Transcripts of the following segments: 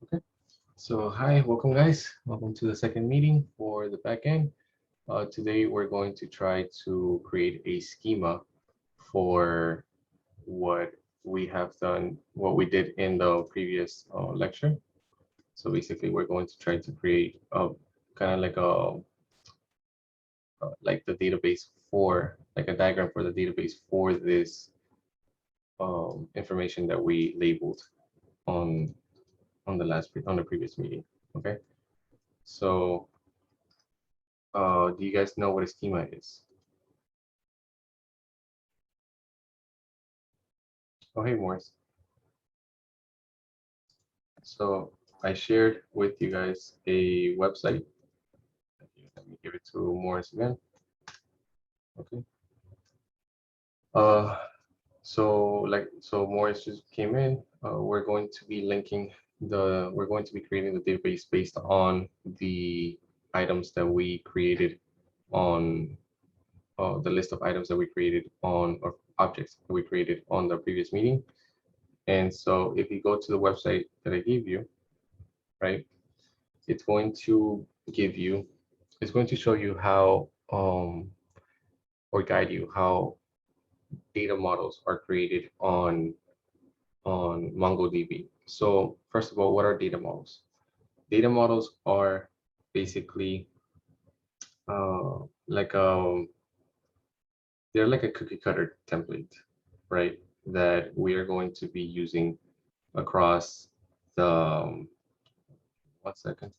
Okay, so hi, welcome guys. Welcome to the second meeting for the backend. Today we're going to try to create a schema for what we have done, what we did in the previous lecture. So basically we're going to try to create a kind of like the database for, like a diagram for the database for this information that we labeled on the previous meeting. Okay, so do you guys know what a schema is? Oh, hey, Morris. So I shared with you guys a website. Let me give it to Morris again. Okay. So Morris just came in. We're going to be creating the database based on the items that we created on the list of items that we created on, or objects that we created on the previous meeting. And so if you go to the website that I gave you, right, it's going to show you how or guide you how data models are created on MongoDB. So first of all, what are data models? Data models are basically like they're like a cookie cutter template, right? That we are going to be using across the 1 second.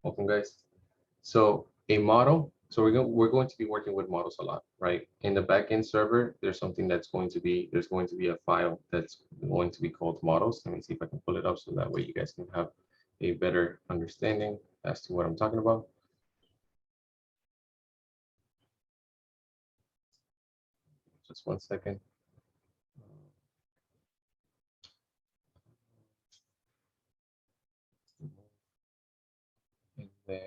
Welcome, guys. So a model, so we're going to be working with models a lot, right? In the backend server, there's going to be a file that's going to be called models. Let me see if I can pull it up so that way you guys can have a better understanding as to what I'm talking about. Just 1 second. And then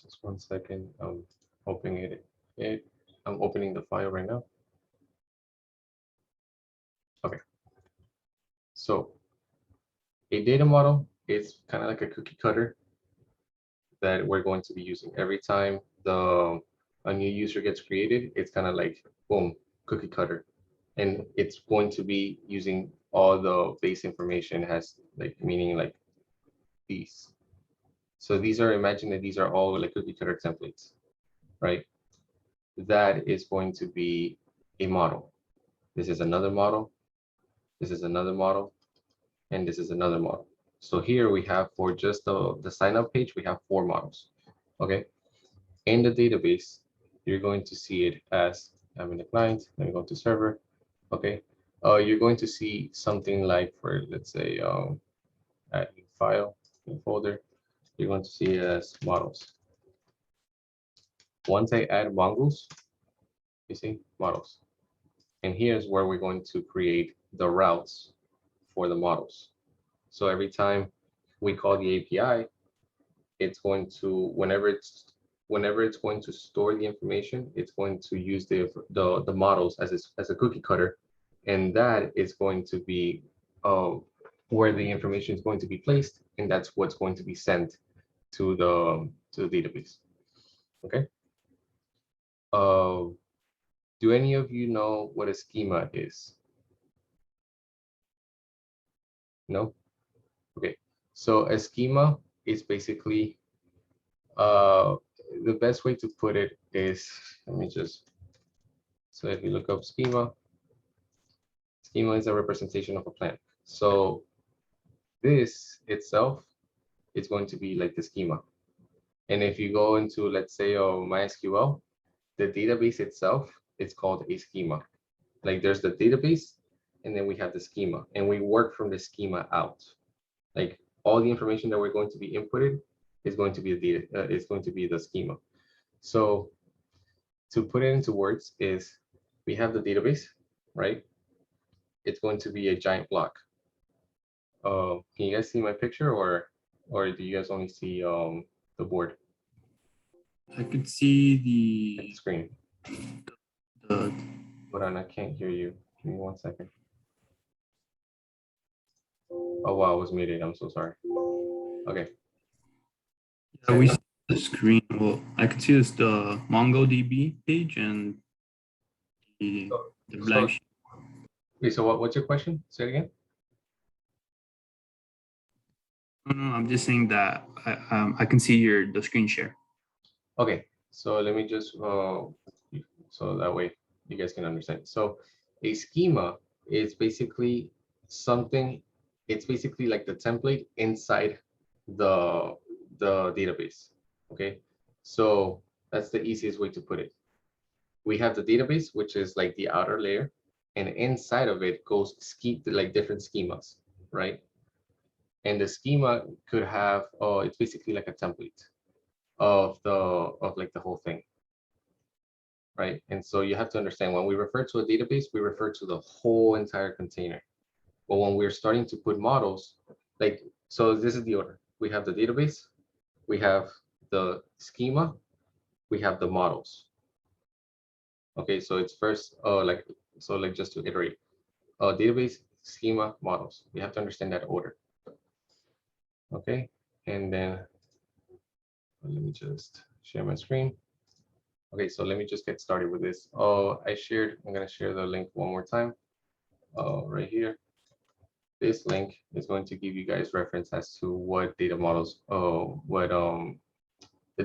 just 1 second. I'm opening I'm opening the file right now. Okay. So a data model is kind of like a cookie cutter that we're going to be using every time a new user gets created. It's kind of like boom, cookie cutter, and it's going to be using all the base information has like meaning like these. So imagine that these are all like cookie cutter templates, right? That is going to be a model. This is another model. This is another model, and this is another model. So here we have, for just the sign up page, we have 4 models. Okay. In the database, you're going to see it as, I'm in the client, let me go to server. Okay. You're going to see something like, for let's say add new file, new folder, you're going to see it as models. Once I add Mongoose, you see models. And here's where we're going to create the routes for the models. So every time we call the API, it's going to, whenever it's going to store the information, it's going to use the models as a cookie cutter, and that is going to be where the information is going to be placed, and that's what's going to be sent to the database. Okay. Do any of you know what a schema is? No? Okay. So a schema is basically the best way to put it is, so if you look up schema is a representation of a plan. So this itself is going to be like the schema. And if you go into, let's say, MySQL, the database itself, it's called a schema. Like there's the database, and then we have the schema, and we work from the schema out. Like all the information that we're going to be inputted is going to be the schema. So to put it into words is, we have the database, right? It's going to be a giant block. Can you guys see my picture, or do you guys only see the board? I could see The screen. Hold on, I can't hear you. Give me 1 second. Oh wow, I was muted. I'm so sorry. Okay. Yeah, we see the screen. Well, I can see this the MongoDB page and the, the blank sheet. Wait, so what's your question? Say it again. No, I'm just saying that I can see the screen share. Okay, so let me just so that way you guys can understand. So a schema is basically something. It's basically like the template inside the database. Okay, so that's the easiest way to put it. We have the database, which is like the outer layer, and inside of it goes like different schemas, right? And the schema could have it's basically like a template of like the whole thing, right? And so you have to understand, when we refer to a database, we refer to the whole entire container. But when we're starting to put models, like, so this is the order. We have the database, we have the schema, we have the models. Okay, so it's first like just to iterate, database, schema, models. We have to understand that order. Okay, and then let me just share my screen. Okay, so let me just get started with this. I'm gonna share the link one more time. Right here. This link is going to give you guys reference as to what data models, the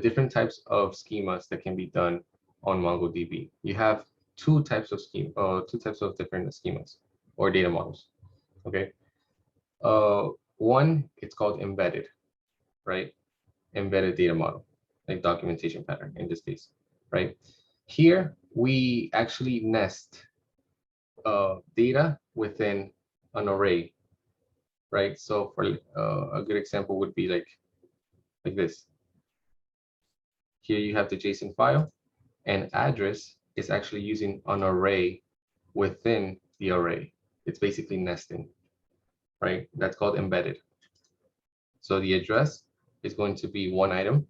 different types of schemas that can be done on MongoDB. You have two types of different schemas or data models. Okay. One, it's called embedded, right? Embedded data model, like documentation pattern in this case, right? Here we actually nest data within an array, right? So for a good example would be like this. Here you have the JSON file, and address is actually using an array within the array. It's basically nesting, right? That's called embedded. So the address is going to be one item,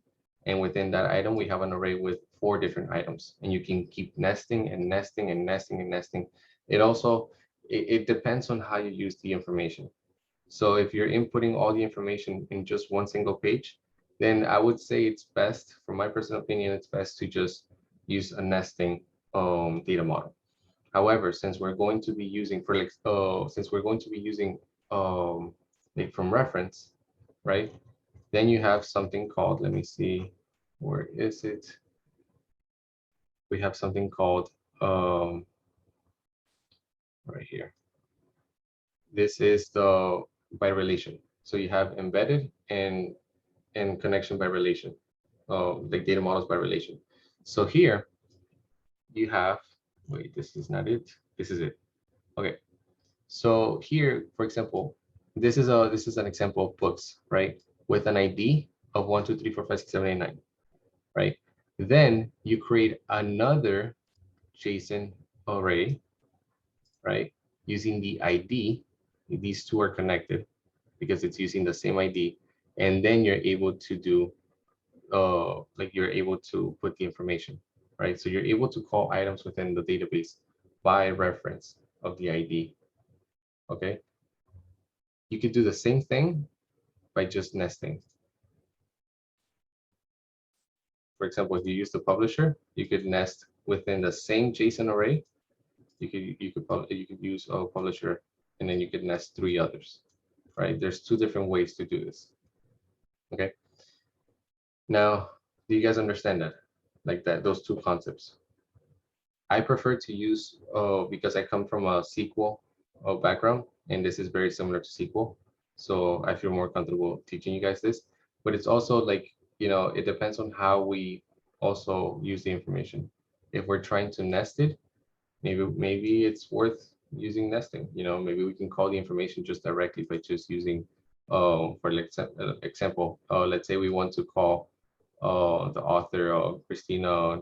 and within that item, we have an array with 4 different items, and you can keep nesting and nesting and nesting and nesting. It also, it depends on how you use the information. So if you're inputting all the information in just one single page, then I would say it's best, from my personal opinion, it's best to just use a nesting data model. However, since we're going to be using like from reference, right? Then you have something called, let me see, where is it? We have something called right here. This is the by relation. So you have embedded and connection by relation, like data models by relation. So here you have, wait, this is not it. This is it. Okay. So here, for example, this is an example of books, right? With an ID of 1, 2, 3, 4, 5, 6, 7, 8, 9, right? Then you create another JSON array, right? Using the ID, these two are connected because it's using the same ID, and then you're able to do like you're able to put the information, right? So you're able to call items within the database by reference of the ID. Okay. You could do the same thing by just nesting. For example, if you use the publisher, you could nest within the same JSON array. You could use a publisher, and then you could nest 3 others, right? There's 2 different ways to do this. Okay. Now, do you guys understand that? Like that, those 2 concepts? I prefer to use, because I come from a SQL background, and this is very similar to SQL. So I feel more comfortable teaching you guys this, but it's also like, it depends on how we also use the information. If we're trying to nest it, maybe it's worth using nesting. Maybe we can call the information just directly by just using, for example, let's say we want to call the author of Christina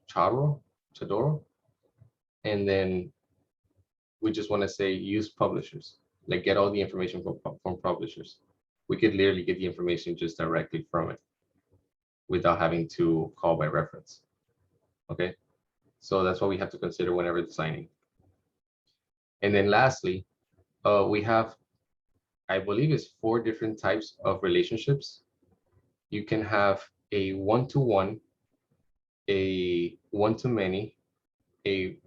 Chadoro, and then we just want to say use publishers, like get all the information from publishers. We could literally get the information just directly from it without having to call by reference. Okay, so that's what we have to consider whenever designing. And then lastly, we have I believe it's 4 different types of relationships. You can have a one-to-one, a one-to-many, a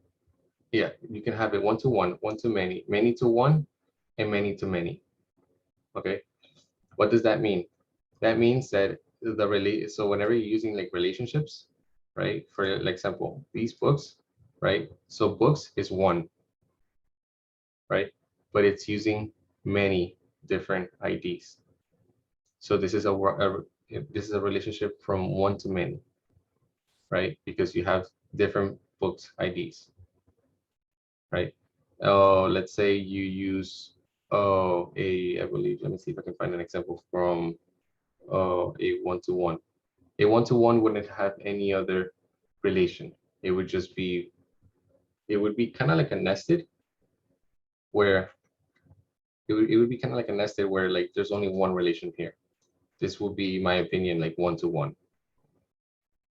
yeah, you can have a one-to-one, one-to-many, many-to-one, and many-to-many. Okay, what does that mean? That means that so whenever you're using like relationships, right? For like example, these books, right? So books is one, right? But it's using many different IDs. So this is a relationship from one to many, right? Because you have different books IDs, right? Let's say you use I believe, let me see if I can find an example from a one-to-one. A one-to-one wouldn't have any other relation. It would just be, it would be kind of like a nested where it would be kind of like a nested where like there's only one relation here. This would be, my opinion, like one-to-one,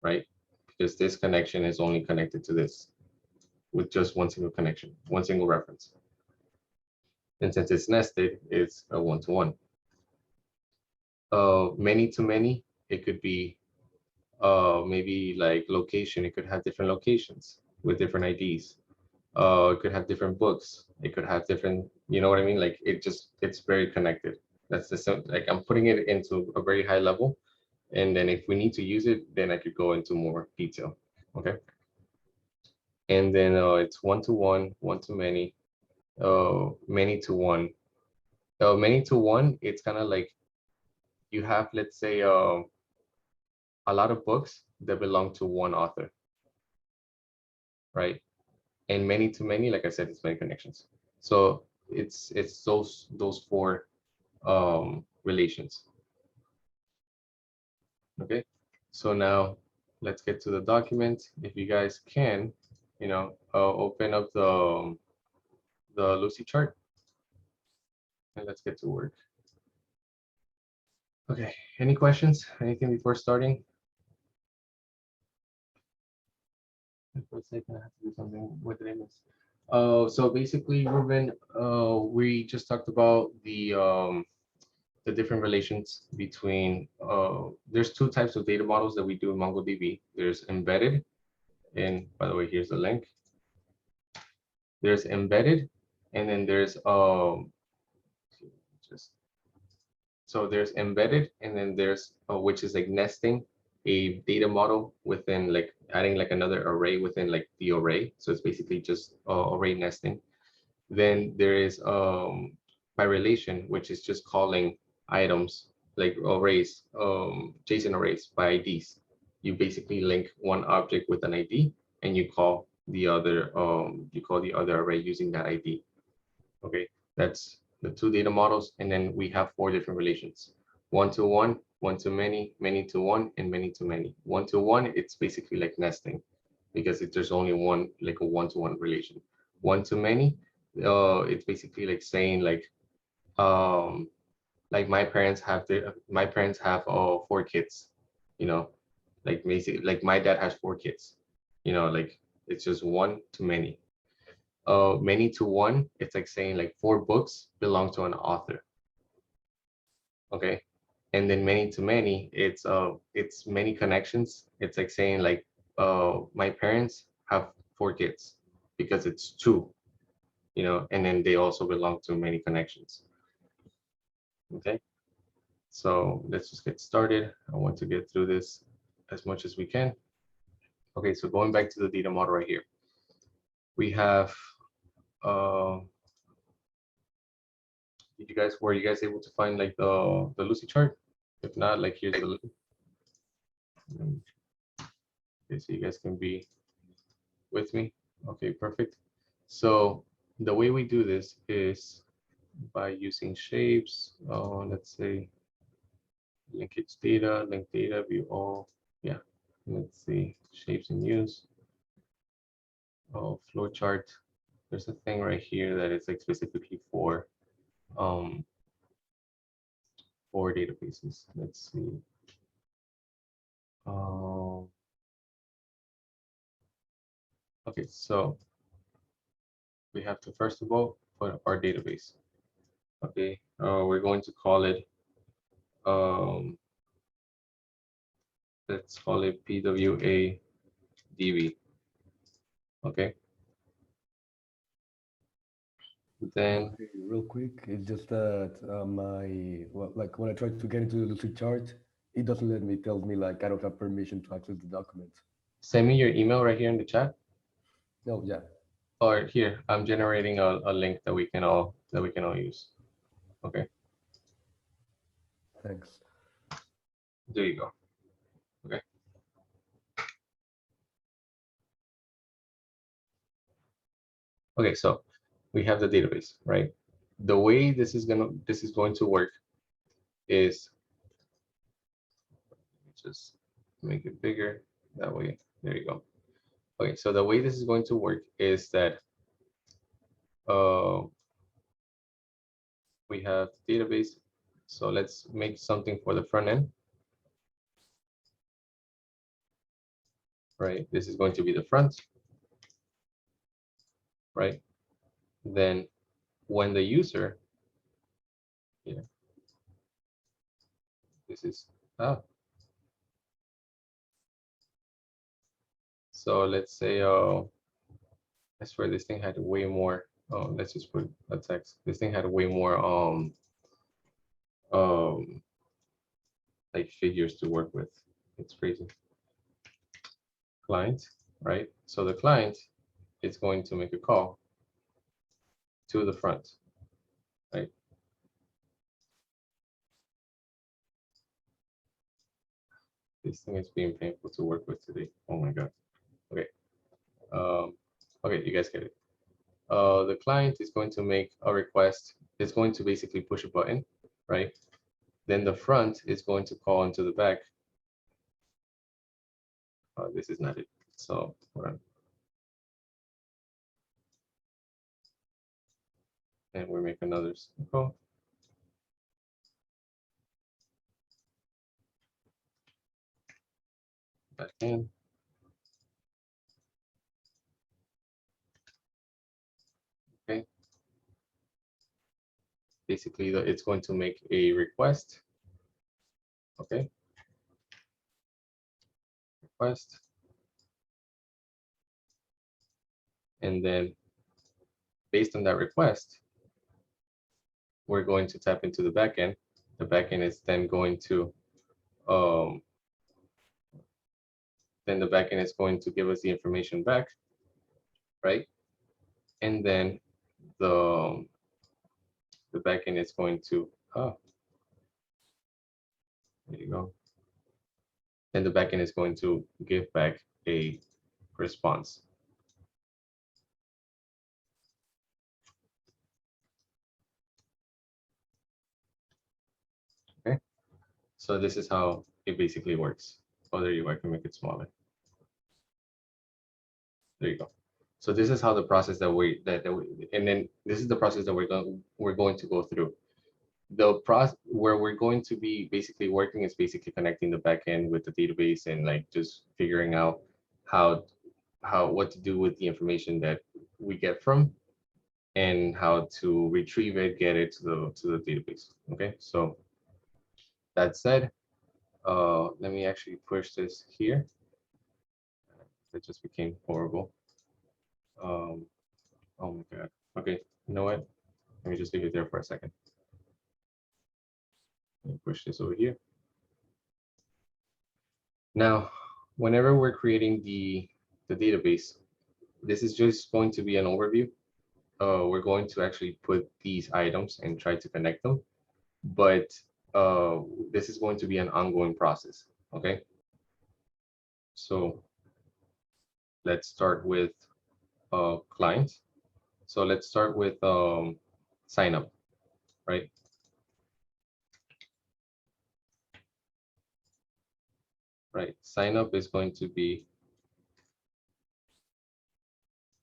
right? Because this connection is only connected to this with just one single connection, one single reference. And since it's nested, it's a one-to-one. Many to many, it could be maybe like location. It could have different locations with different IDs. It could have different books. It could have different, you know what I mean? Like it's very connected. That's like I'm putting it into a very high level. And then if we need to use it, then I could go into more detail. Okay. And then it's one-to-one, one-to-many, many-to-one. Many-to-one, it's kind of like you have, let's say, a lot of books that belong to one author, right? And many-to-many, like I said, it's many connections. So it's those 4 relations. Okay, so now let's get to the document. If you guys can, open up the Lucy chart, and let's get to work. Okay, any questions? Anything before starting? For a second, I have to do something. What did I miss? So basically, Ruben, we just talked about the different relations between, there's 2 types of data models that we do in MongoDB. There's embedded, and by the way, here's the link. There's embedded, and then there's there's embedded, and then there's which is like nesting a data model within, like adding like another array within like the array. So it's basically just array nesting. Then there is by relation, which is just calling items like arrays, JSON arrays by IDs. You basically link one object with an ID, and you call the other array using that ID. Okay, that's the 2 data models, and then we have 4 different relations: one-to-one, one-to-many, many-to-one, and many-to-many. One-to-one, it's basically like nesting because there's only one, like a one-to-one relation. One-to-many, it's basically like saying like my parents have 4 kids, like basically like my dad has 4 kids, like it's just one to many. Many-to-one, it's like saying like 4 books belong to an author. Okay, and then many-to-many, it's many connections. It's like saying like my parents have 4 kids because it's 2, and then they also belong to many connections. Okay, so let's just get started. I want to get through this as much as we can. Okay, so going back to the data model right here, we have were you guys able to find like the Lucy chart? If not, like here's the link. Okay, so you guys can be with me. Okay, perfect. So the way we do this is by using shapes. Let's say linkage data, link data, view all. Yeah, let's see, shapes in use. Oh, flow chart. There's a thing right here that is like specifically for databases. Let's see. Okay, so we have to first of all put our database. Okay, we're going to call it, let's call it PWA DB. Okay. Then Okay, real quick, it's just that like when I try to get into the Lucid chart, it doesn't let me. It tells me like I don't have permission to access the document. send me your email right here in the chat, No, yeah, or here, I'm generating a link that we can all use. Okay, thanks. there you go. Okay. Okay, so we have the database, right? The way this is going to work is, just make it bigger that way. There you go. Okay, so the way this is going to work is that we have database. So let's make something for the front end, right? This is going to be the front, right? Then when the user, yeah, this is, so let's say, I swear this thing had way more, let's just put a text. This thing had way more, like figures to work with. It's crazy. Client, right? So the client is going to make a call to the front, right? This thing is being painful to work with today. Oh my God. Okay. Okay, you guys get it. The client is going to make a request. It's going to basically push a button, right? Then the front is going to call into the back. This is not it. So hold on. And we make another call. Back in. Okay. Basically, it's going to make a request. Okay. Request. And then based on that request, we're going to tap into the backend. The backend is then going to, then the backend is going to give us the information back, right? And then the backend is going to, there you go. Then the backend is going to give back a response. Okay, so this is how it basically works. Oh, there you go. I can make it smaller. There you go. So this is how the process that we and then this is the process that we're going to go through. The process where we're going to be basically working is basically connecting the backend with the database and like just figuring out what to do with the information that we get from and how to retrieve it, get it to the database. Okay, so that said, let me actually push this here. It just became horrible. Oh my God. Okay, you know what? Let me just leave it there for a second. Let me push this over here. Now, whenever we're creating the database, this is just going to be an overview. We're going to actually put these items and try to connect them, but this is going to be an ongoing process. Okay, so let's start with clients. So let's start with sign up, right? Right, sign up is going to be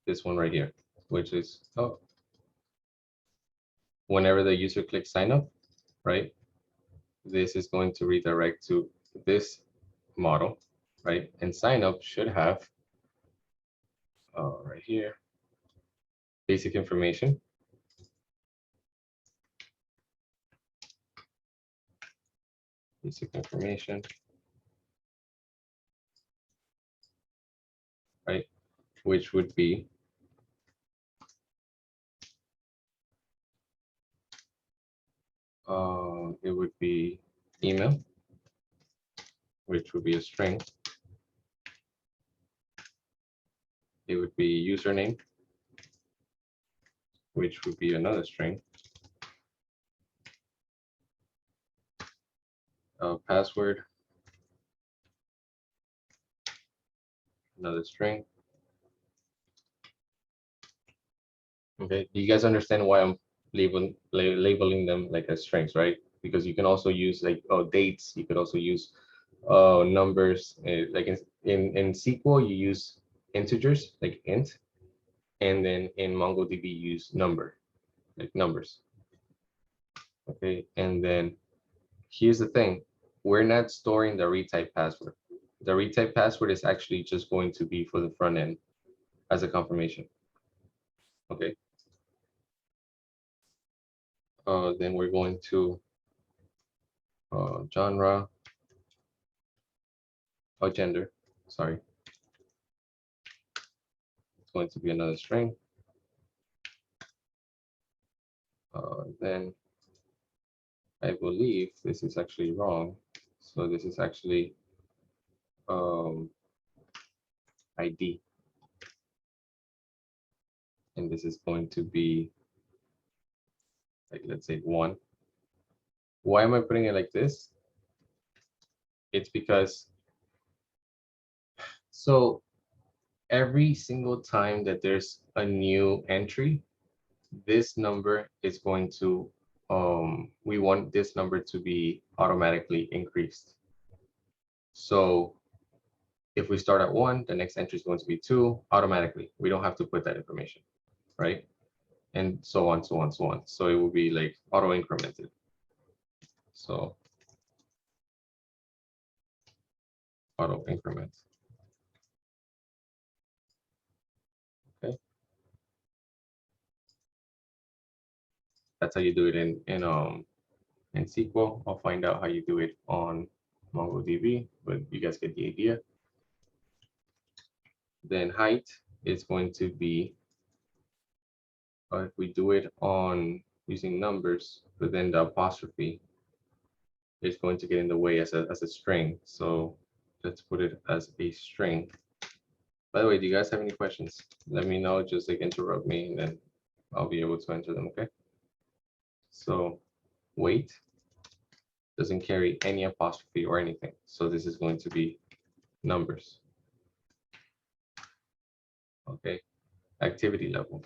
this one right here, which is whenever the user clicks sign up, right? This is going to redirect to this model, right? And sign up should have right here, basic information. basic information, right? Which would be it would be email, which would be a string. It would be username, which would be another string. Password, another string. Okay, do you guys understand why I'm labeling them like as strings, right? Because you can also use like dates. You could also use numbers. Like in SQL, you use integers like int, and then in MongoDB, you use number, like numbers. Okay, and then here's the thing: we're not storing the retype password. The retype password is actually just going to be for the front end as a confirmation. Okay. Then we're going to genre or gender. Sorry. It's going to be another string. Then I believe this is actually wrong. So this is actually ID. And this is going to be, like, let's say 1. Why am I putting it like this? It's because, so every single time that there's a new entry, this number is going to, we want this number to be automatically increased. So if we start at 1, the next entry is going to be 2 automatically. We don't have to put that information, right? And so on, so on, so on. So it will be like auto incremented. So auto increment. Okay. That's how you do it in SQL. I'll find out how you do it on MongoDB, but you guys get the idea. Then height is going to be, if we do it on using numbers, but then the apostrophe is going to get in the way as a string. So let's put it as a string. By the way, do you guys have any questions? Let me know, just like interrupt me and then I'll be able to answer them, okay? So weight doesn't carry any apostrophe or anything. So this is going to be numbers. Okay, activity level.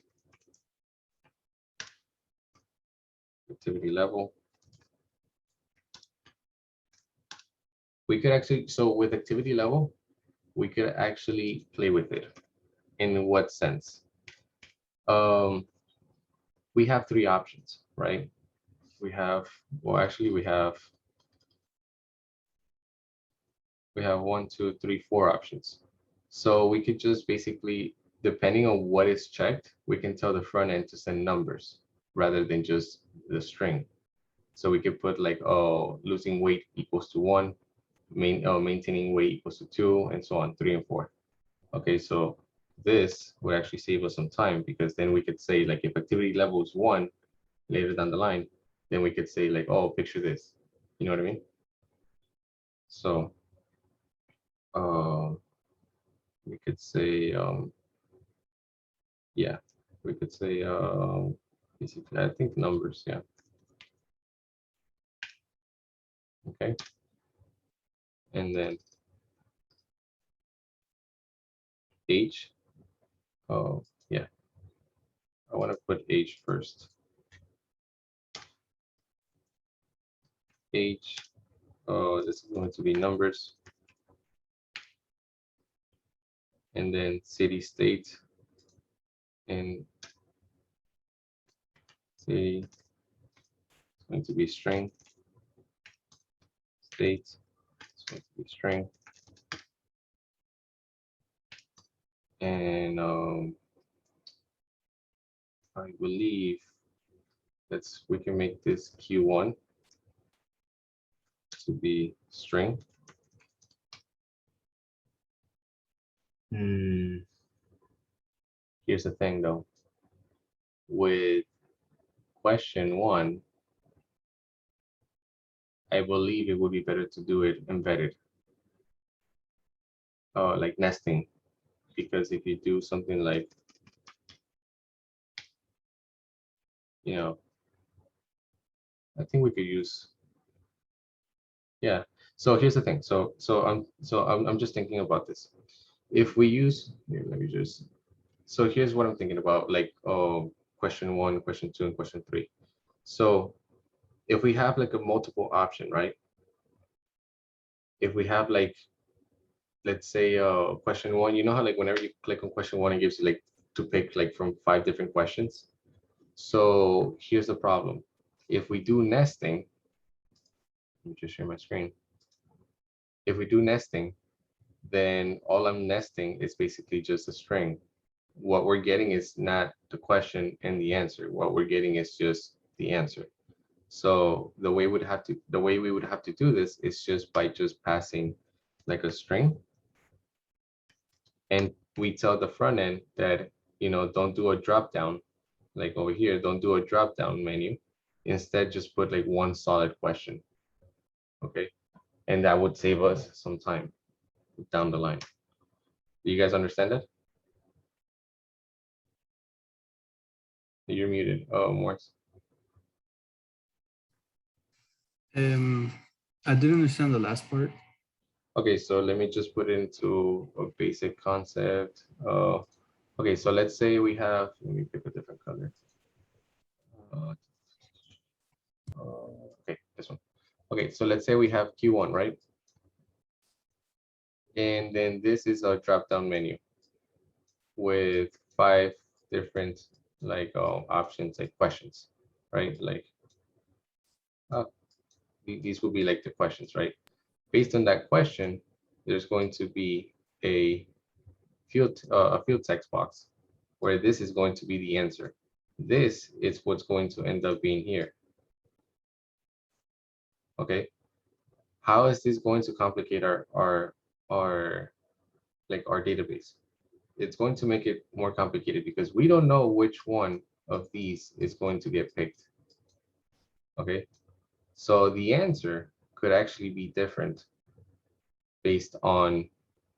Activity level. We could actually, so with activity level, we could actually play with it. In what sense? We have 3 options, right? We have, well, actually we have 1, 2, 3, 4 options. So we could just basically, depending on what is checked, we can tell the front end to send numbers rather than just the string. So we could put like, oh, losing weight equals to 1, maintaining weight equals to 2, and so on, 3 and 4. Okay, so this would actually save us some time, because then we could say, like, if activity level is 1 later down the line, then we could say like, oh, picture this. You know what I mean? So we could say, yeah, we could say, basically, I think numbers, yeah. Okay. And then age. Oh, yeah. I want to put age first. Age. Oh, this is going to be numbers. And then city, state, and city. It's going to be string. State. It's going to be string. And I believe we can make this Q1. to be string. Here's the thing though. With question 1, I believe it would be better to do it embedded, like nesting, because if you do something like, you know, I think we could use, yeah. So here's the thing. So I'm just thinking about this. If we use, here, let me just. So here's what I'm thinking about, like question 1, question 2, and question 3. So if we have like a multiple option, right? If we have like, let's say question 1, you know how like whenever you click on question 1, it gives you like to pick like from 5 different questions. So here's the problem. If we do nesting, let me just share my screen. If we do nesting, then all I'm nesting is basically just a string. What we're getting is not the question and the answer. What we're getting is just the answer. So the way we would have to do this is just by just passing like a string, and we tell the front end that, you know, don't do a drop down like over here. Don't do a drop down menu. Instead, just put like one solid question. Okay, and that would save us some time down the line. Do you guys understand that? You're muted. Oh, Morris. I didn't understand the last part. Okay, so let me just put it into a basic concept. Okay, so let's say we have, let me pick a different color. Okay, this one. Okay, so let's say we have Q1, right? And then this is a drop-down menu with 5 different like options, like questions, right? Like these will be like the questions, right? Based on that question, there's going to be a field text box where this is going to be the answer. This is what's going to end up being here. Okay, how is this going to complicate our database? It's going to make it more complicated because we don't know which one of these is going to get picked. Okay, so the answer could actually be different based on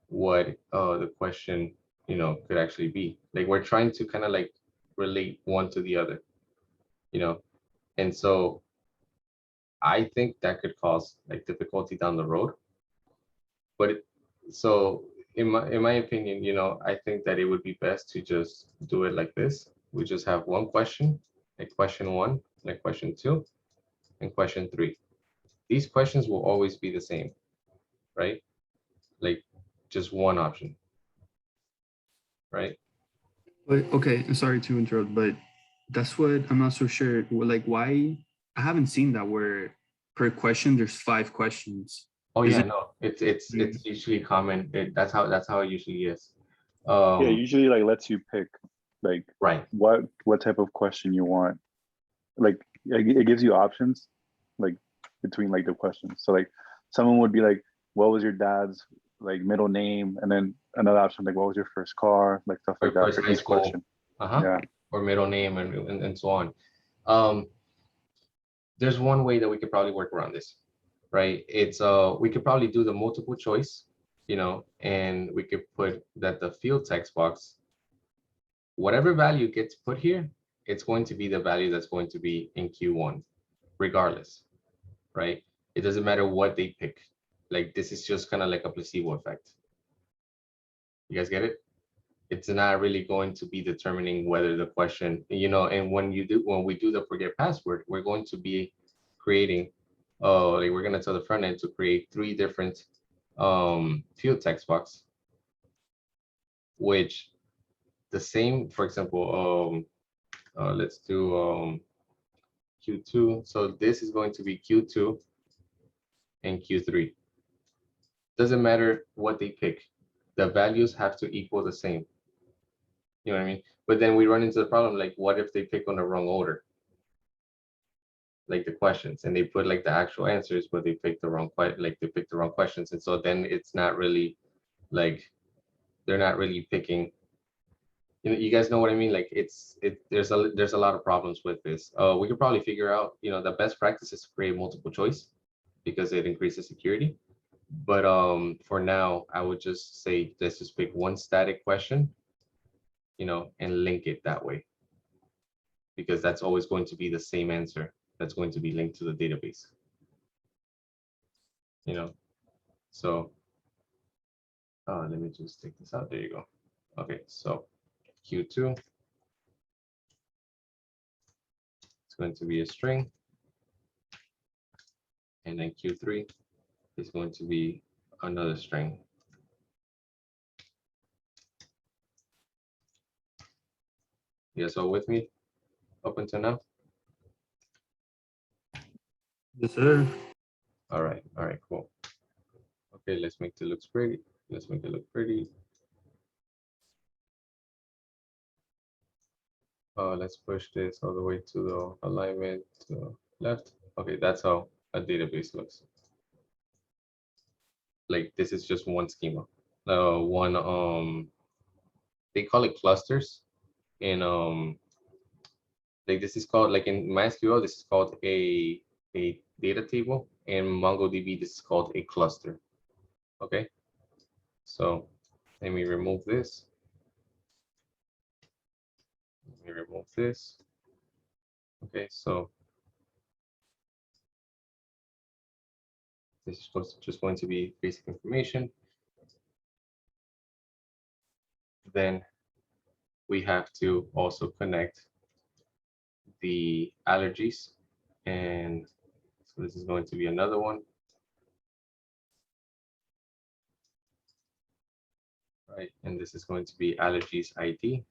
what the question, you know, could actually be. Like we're trying to kind of like relate one to the other, you know, and so I think that could cause like difficulty down the road. But so in my opinion, you know, I think that it would be best to just do it like this. We just have one question, like question 1, like question 2, and question 3. These questions will always be the same, right? Like just one option, right? But okay, I'm sorry to interrupt, but that's what I'm not so sure. Like, why? I haven't seen that where per question there's 5 questions. Oh Is yeah, it- no, it's usually common. That's how it usually is. Yeah, usually like lets you pick like Right. what type of question you want. Like it gives you options like between like the questions. So like someone would be like, what was your dad's like middle name? And then another option like, what was your first car? Like stuff like that First for high each school. question. Yeah. Or middle name and so on. There's one way that we could probably work around this, right? It's we could probably do the multiple choice, you know, and we could put that the field text box, whatever value gets put here, it's going to be the value that's going to be in Q1, regardless, right? It doesn't matter what they pick. Like this is just kind of like a placebo effect. You guys get it? It's not really going to be determining whether the question, you know, and when we do the forget password, we're going to be creating, like we're gonna tell the front end to create 3 different field text box, which the same, for example, let's do Q2. So this is going to be Q2 and Q3. Doesn't matter what they pick. The values have to equal the same. You know what I mean? But then we run into the problem, like what if they pick on the wrong order? like the questions, and they put like the actual answers, but they picked the wrong questions, and so then it's not really like they're not really picking. You guys know what I mean? Like there's a lot of problems with this. We could probably figure out, the best practice is to create multiple choice because it increases security. But for now, I would just say let's just pick one static question, and link it that way, because that's always going to be the same answer that's going to be linked to the database. So let me just take this out. There you go. Okay, so Q2, it's going to be a string, and then Q3 is going to be another string. You guys all with me up until now? Yes, sir. All right, cool. Okay, let's make it look pretty. Let's push this all the way to the alignment to the left. Okay, that's how a database looks. Like this is just one schema. They call it clusters. In like this is called, like in MySQL, this is called a data table. In MongoDB, this is called a cluster. Okay, so let me remove this. Okay, so this is just going to be basic information. Then we have to also connect the allergies, and so this is going to be another one. Right, and this is going to be allergies ID.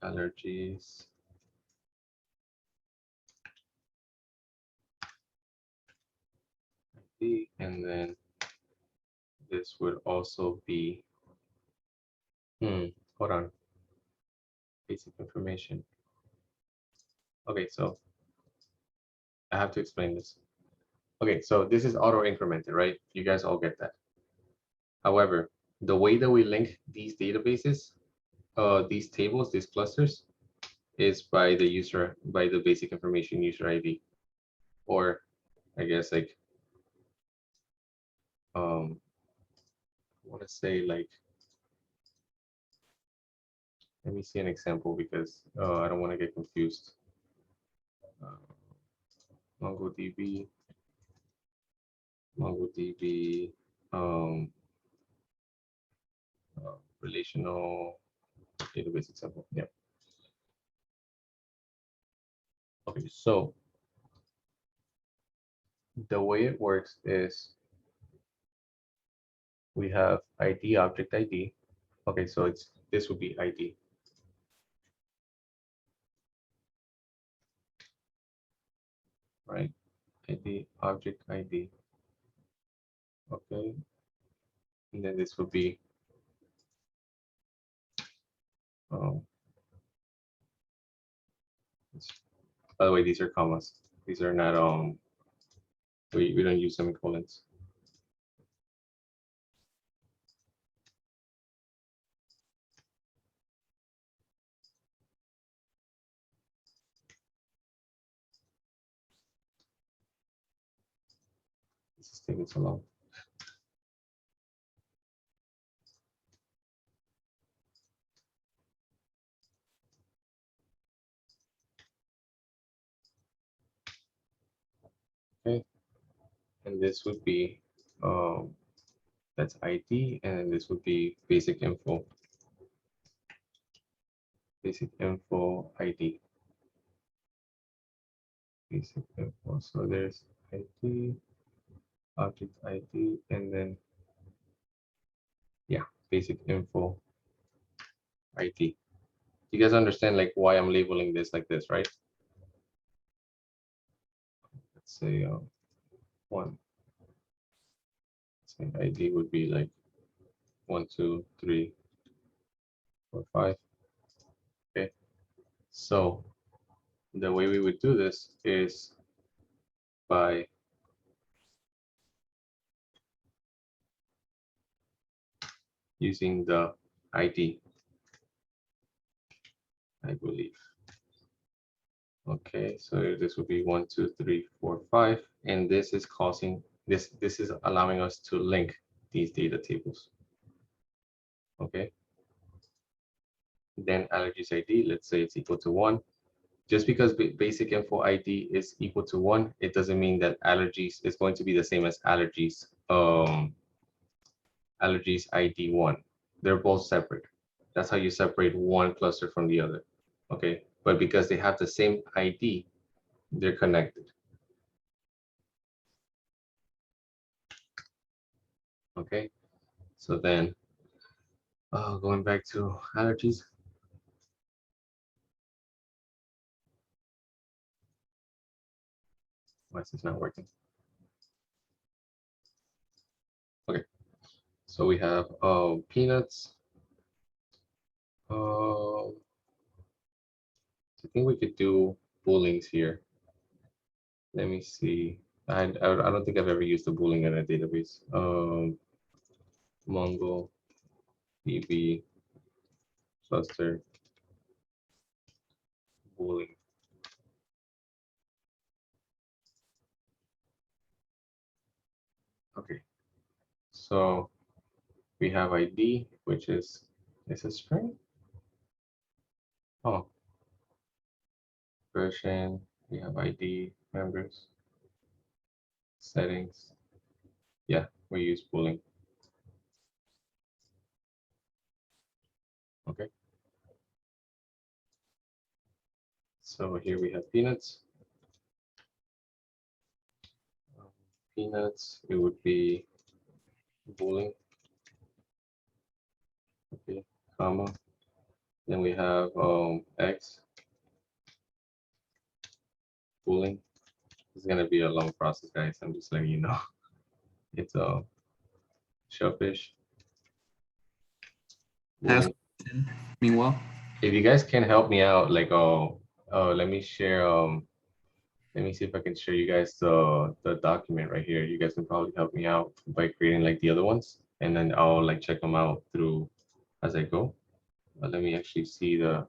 Allergies. ID, and then this would also be, hold on, basic information. Okay, so I have to explain this. Okay, so this is auto incremented, right? You guys all get that. However, the way that we link these databases, these tables, these clusters, is by the basic information user ID, or I guess like, I want to say like, let me see an example because I don't want to get confused. MongoDB, relational database example. Yeah. Okay, so the way it works is we have ID, object ID. Okay, so this would be ID. Right? ID, object ID. Okay. And then this would be by the way, these are commas. These are not we don't use semicolons. This is taking so long. Okay, and this would be that's ID, and this would be basic info. Basic info ID. Basic info. So there's ID, object ID, and then yeah, basic info ID. You guys understand like why I'm labeling this like this, right? Let's say one. Say ID would be like 1, 2, 3, 4, 5. Okay. So the way we would do this is by using the ID, I believe. Okay, so this would be 1, 2, 3, 4, 5, and this is causing this. This is allowing us to link these data tables. Okay. Then allergies ID, let's say it's equal to 1. Just because basic info ID is equal to 1, it doesn't mean that allergies is going to be the same as allergies. Allergies ID 1. They're both separate. That's how you separate one cluster from the other. Okay, but because they have the same ID, they're connected. Okay, so then going back to allergies. Why is this not working? Okay, so we have peanuts. I think we could do boolings here. Let me see. I don't think I've ever used a booling in a database. Mongodb cluster booling. Okay, so we have ID, which is a string. Oh, version. We have ID, members, settings. Yeah, we use booling. Okay. So here we have peanuts. Peanuts, it would be booling. Okay, comma. Then we have X booling. It's gonna be a long process, guys. I'm just letting you know. It's a shellfish. Ask Booling. question, meanwhile. If you guys can help me out, like let me share let me see if I can share you guys the document right here. You guys can probably help me out by creating like the other ones, and then I'll like check them out through as I go. But let me actually see the.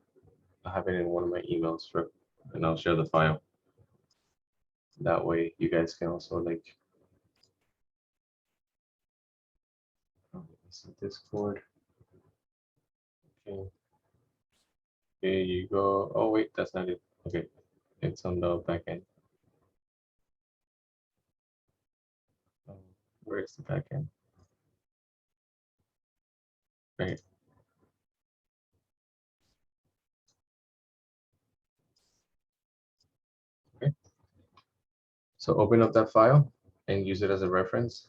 I have it in one of my emails for, and I'll share the file. That way, you guys can also like. Discord. Okay. Here you go. Oh wait, that's not it. Okay, it's on the back end. Where is the back end? Right. Okay. So open up that file and use it as a reference.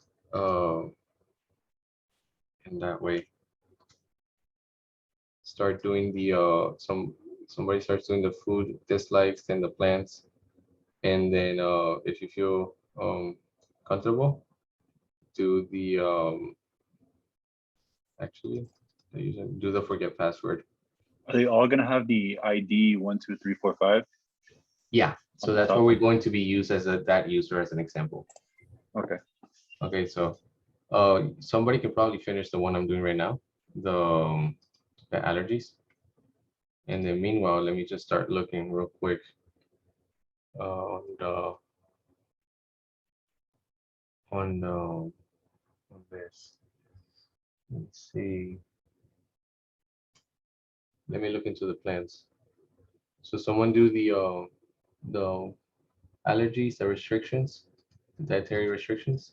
And that way, start doing the somebody starts doing the food dislikes and the plants, and then if you feel comfortable, do the actually do the forget password. Are they all gonna have the ID 1, 2, 3, 4, 5? Yeah, so On the that's top? what we're going to be used as that user as an example. Okay. Okay, so somebody can probably finish the one I'm doing right now, the allergies. And then meanwhile, let me just start looking real quick on this. Let's see. Let me look into the plans. So someone do the allergies, the restrictions, the dietary restrictions,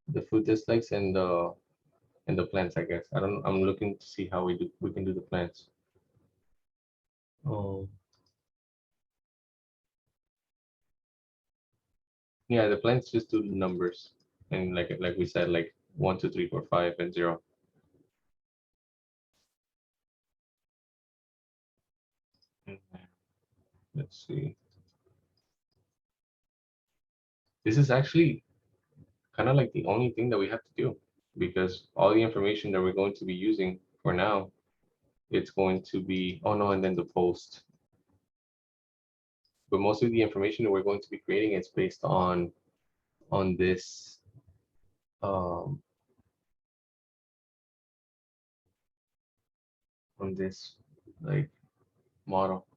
the food dislikes, and the plants. I guess I'm looking to see how we can do the plants. Oh. Yeah, the plants just do the numbers, and like we said, like 1, 2, 3, 4, 5, and 0. Let's see. This is actually kind of like the only thing that we have to do. because all the information that we're going to be using for now, it's going to be, oh no, and then the post. But most of the information that we're going to be creating is based on this on this like model.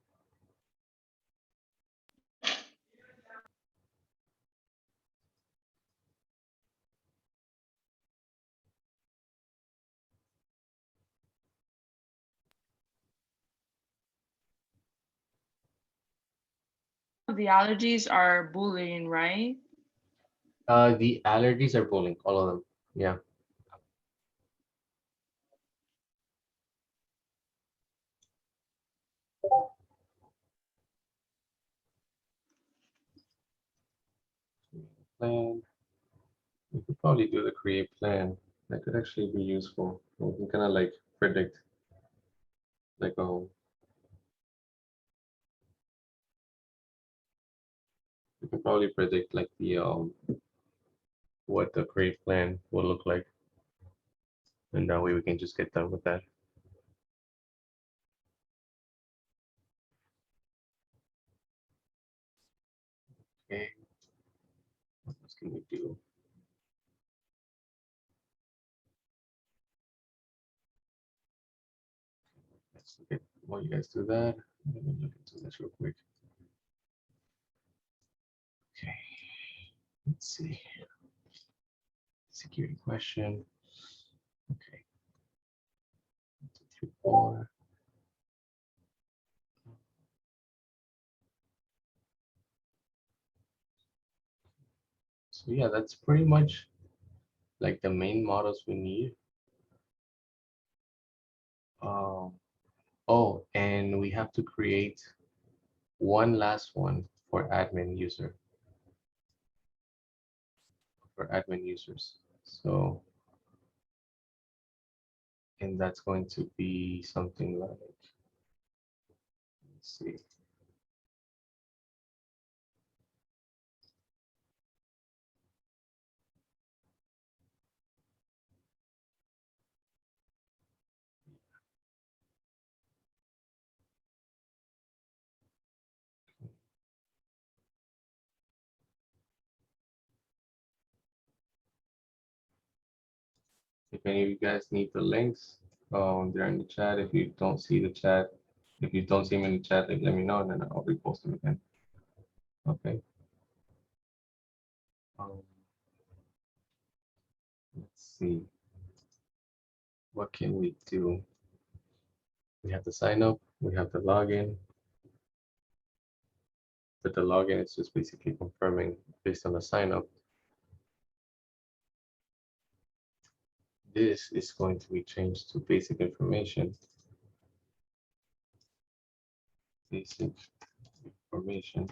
The allergies are Boolean, right? The allergies are Boolean, all of them. Yeah. Plan. We could probably do the create plan. That could actually be useful. We can kind of like predict, like, oh, we can probably predict like the what the create plan will look like, and that way we can just get done with that. Okay. What else can we do? Let's look at while you guys do that. Let me look into this real quick. Okay. Let's see. Security question. Okay. 1, 2, 3, 4. So yeah, that's pretty much like the main models we need. Oh, and we have to create one last one for admin user. For admin users. So, and that's going to be something like, let's see. If any of you guys need the links, they're in the chat. If you don't see the chat, if you don't see them in the chat, let me know and then I'll repost them again. Okay. Let's see. What can we do? We have to sign up, we have to log in. But the login is just basically confirming based on the sign up. This is going to be changed to basic information. Basic information.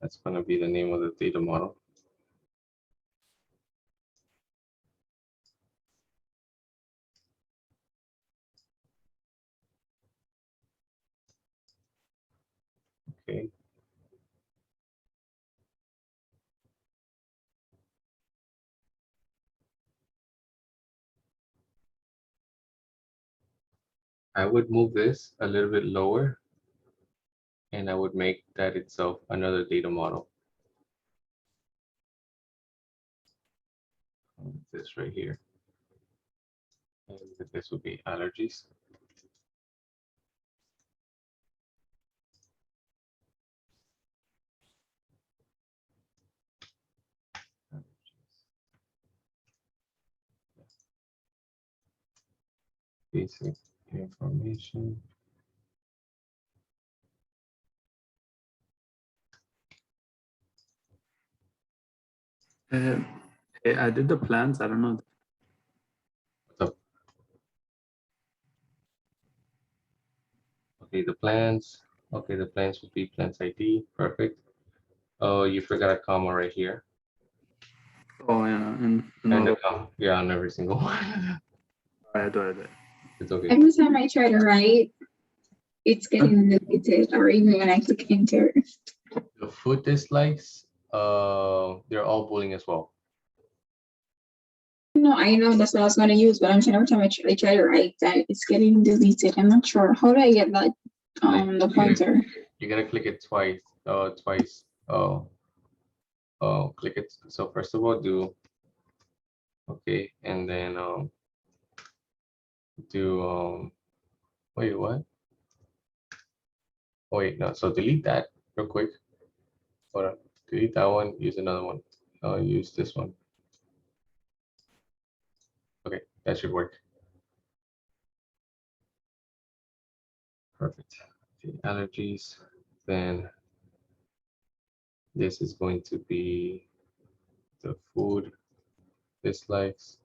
That's going to be the name of the data model. Okay. I would move this a little bit lower and I would make that itself another data model. This right here. And this would be allergies. Basic information. I did the plans. I don't know. What's up? Okay, the plans. Okay, the plans would be plans ID. Perfect. Oh, you forgot a comma right here. Oh yeah, and And no, a comma, yeah, on every single one. I do it. It's okay. Every time I try to write, it's getting deleted, or even when I click enter. The foot dislikes, they're all Boolean as well. No, I know that's what I was going to use, but I'm saying every time I try to write that, it's getting deleted. I'm not sure. How do I get that? The pointer. You gotta click it twice. Click it. So first of all, do okay, and then do wait, what? Oh, wait, no. So delete that real quick. Hold on. Delete that one. Use another one. I'll use this one. Okay, that should work. Perfect. Okay, allergies. Then this is going to be the food dislikes.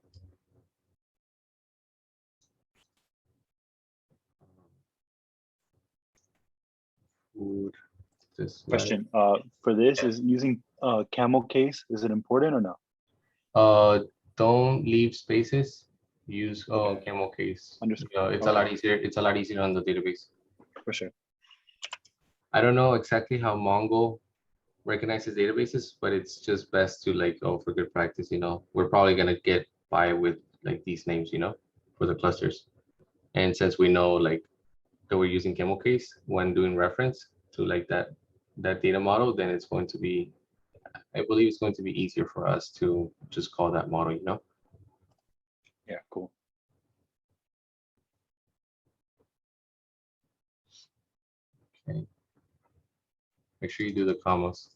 Food dislikes. Question. For this, is using camel case, is it important or no? Don't leave spaces. Use Okay. camel case. Understood. It's a lot easier. It's a lot easier on the database. For sure. I don't know exactly how Mongo recognizes databases, but it's just best to like, for good practice, we're probably gonna get by with like these names, for the clusters. And since we know like that we're using camel case when doing reference to like that data model, then it's going to be, I believe it's going to be easier for us to just call that model, Yeah, cool. Okay. Make sure you do the commas.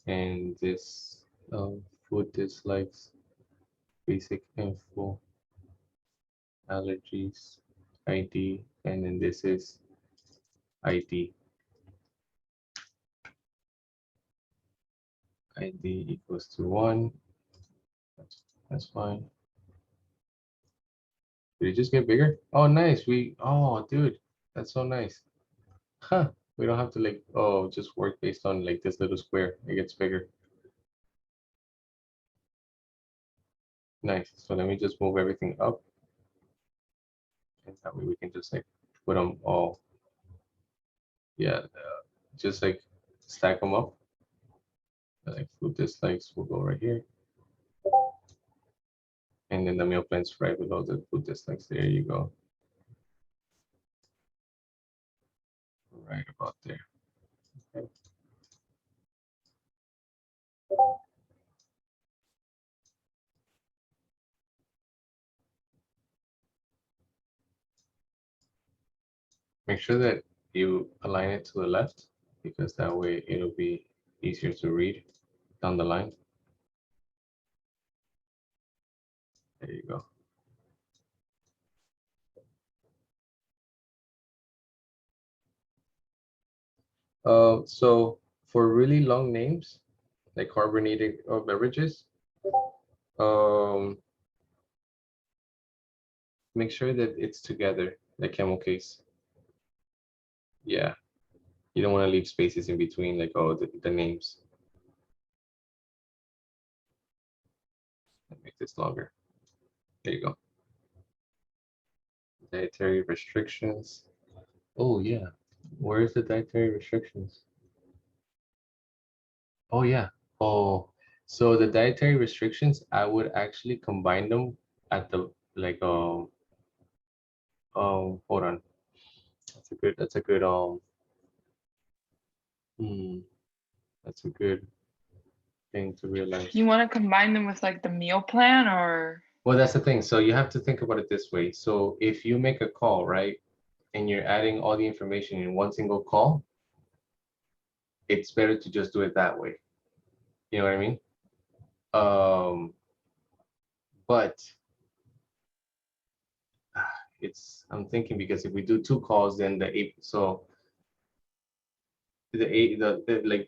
And this food dislikes, basic info, allergies, ID, and then this is ID. ID equals to 1. That's fine. Did it just get bigger? Oh, nice. Oh, dude, that's so nice. Huh. We don't have to like, just work based on like this little square. It gets bigger. Nice. So let me just move everything up. And that way we can just like put them all. Yeah, just like stack them up. Like food dislikes will go right here. And then the meal plans right below the food dislikes. There you go. Right about there. Okay. Make sure that you align it to the left, because that way it'll be easier to read down the line. There you go. So for really long names, like carbonated beverages, make sure that it's together, the camel case. Yeah, you don't want to leave spaces in between, like the names. Make this longer. There you go. Dietary restrictions. Oh yeah, where's the dietary restrictions? Oh yeah. Oh, so the dietary restrictions, I would actually combine them at the like hold on. That's a good that's a good thing to realize. You want to combine them with like the meal plan, or? Well, that's the thing. So you have to think about it this way. So if you make a call, right, and you're adding all the information in one single call, it's better to just do it that way. You know what I mean? But I'm thinking, because if we do 2 calls, then the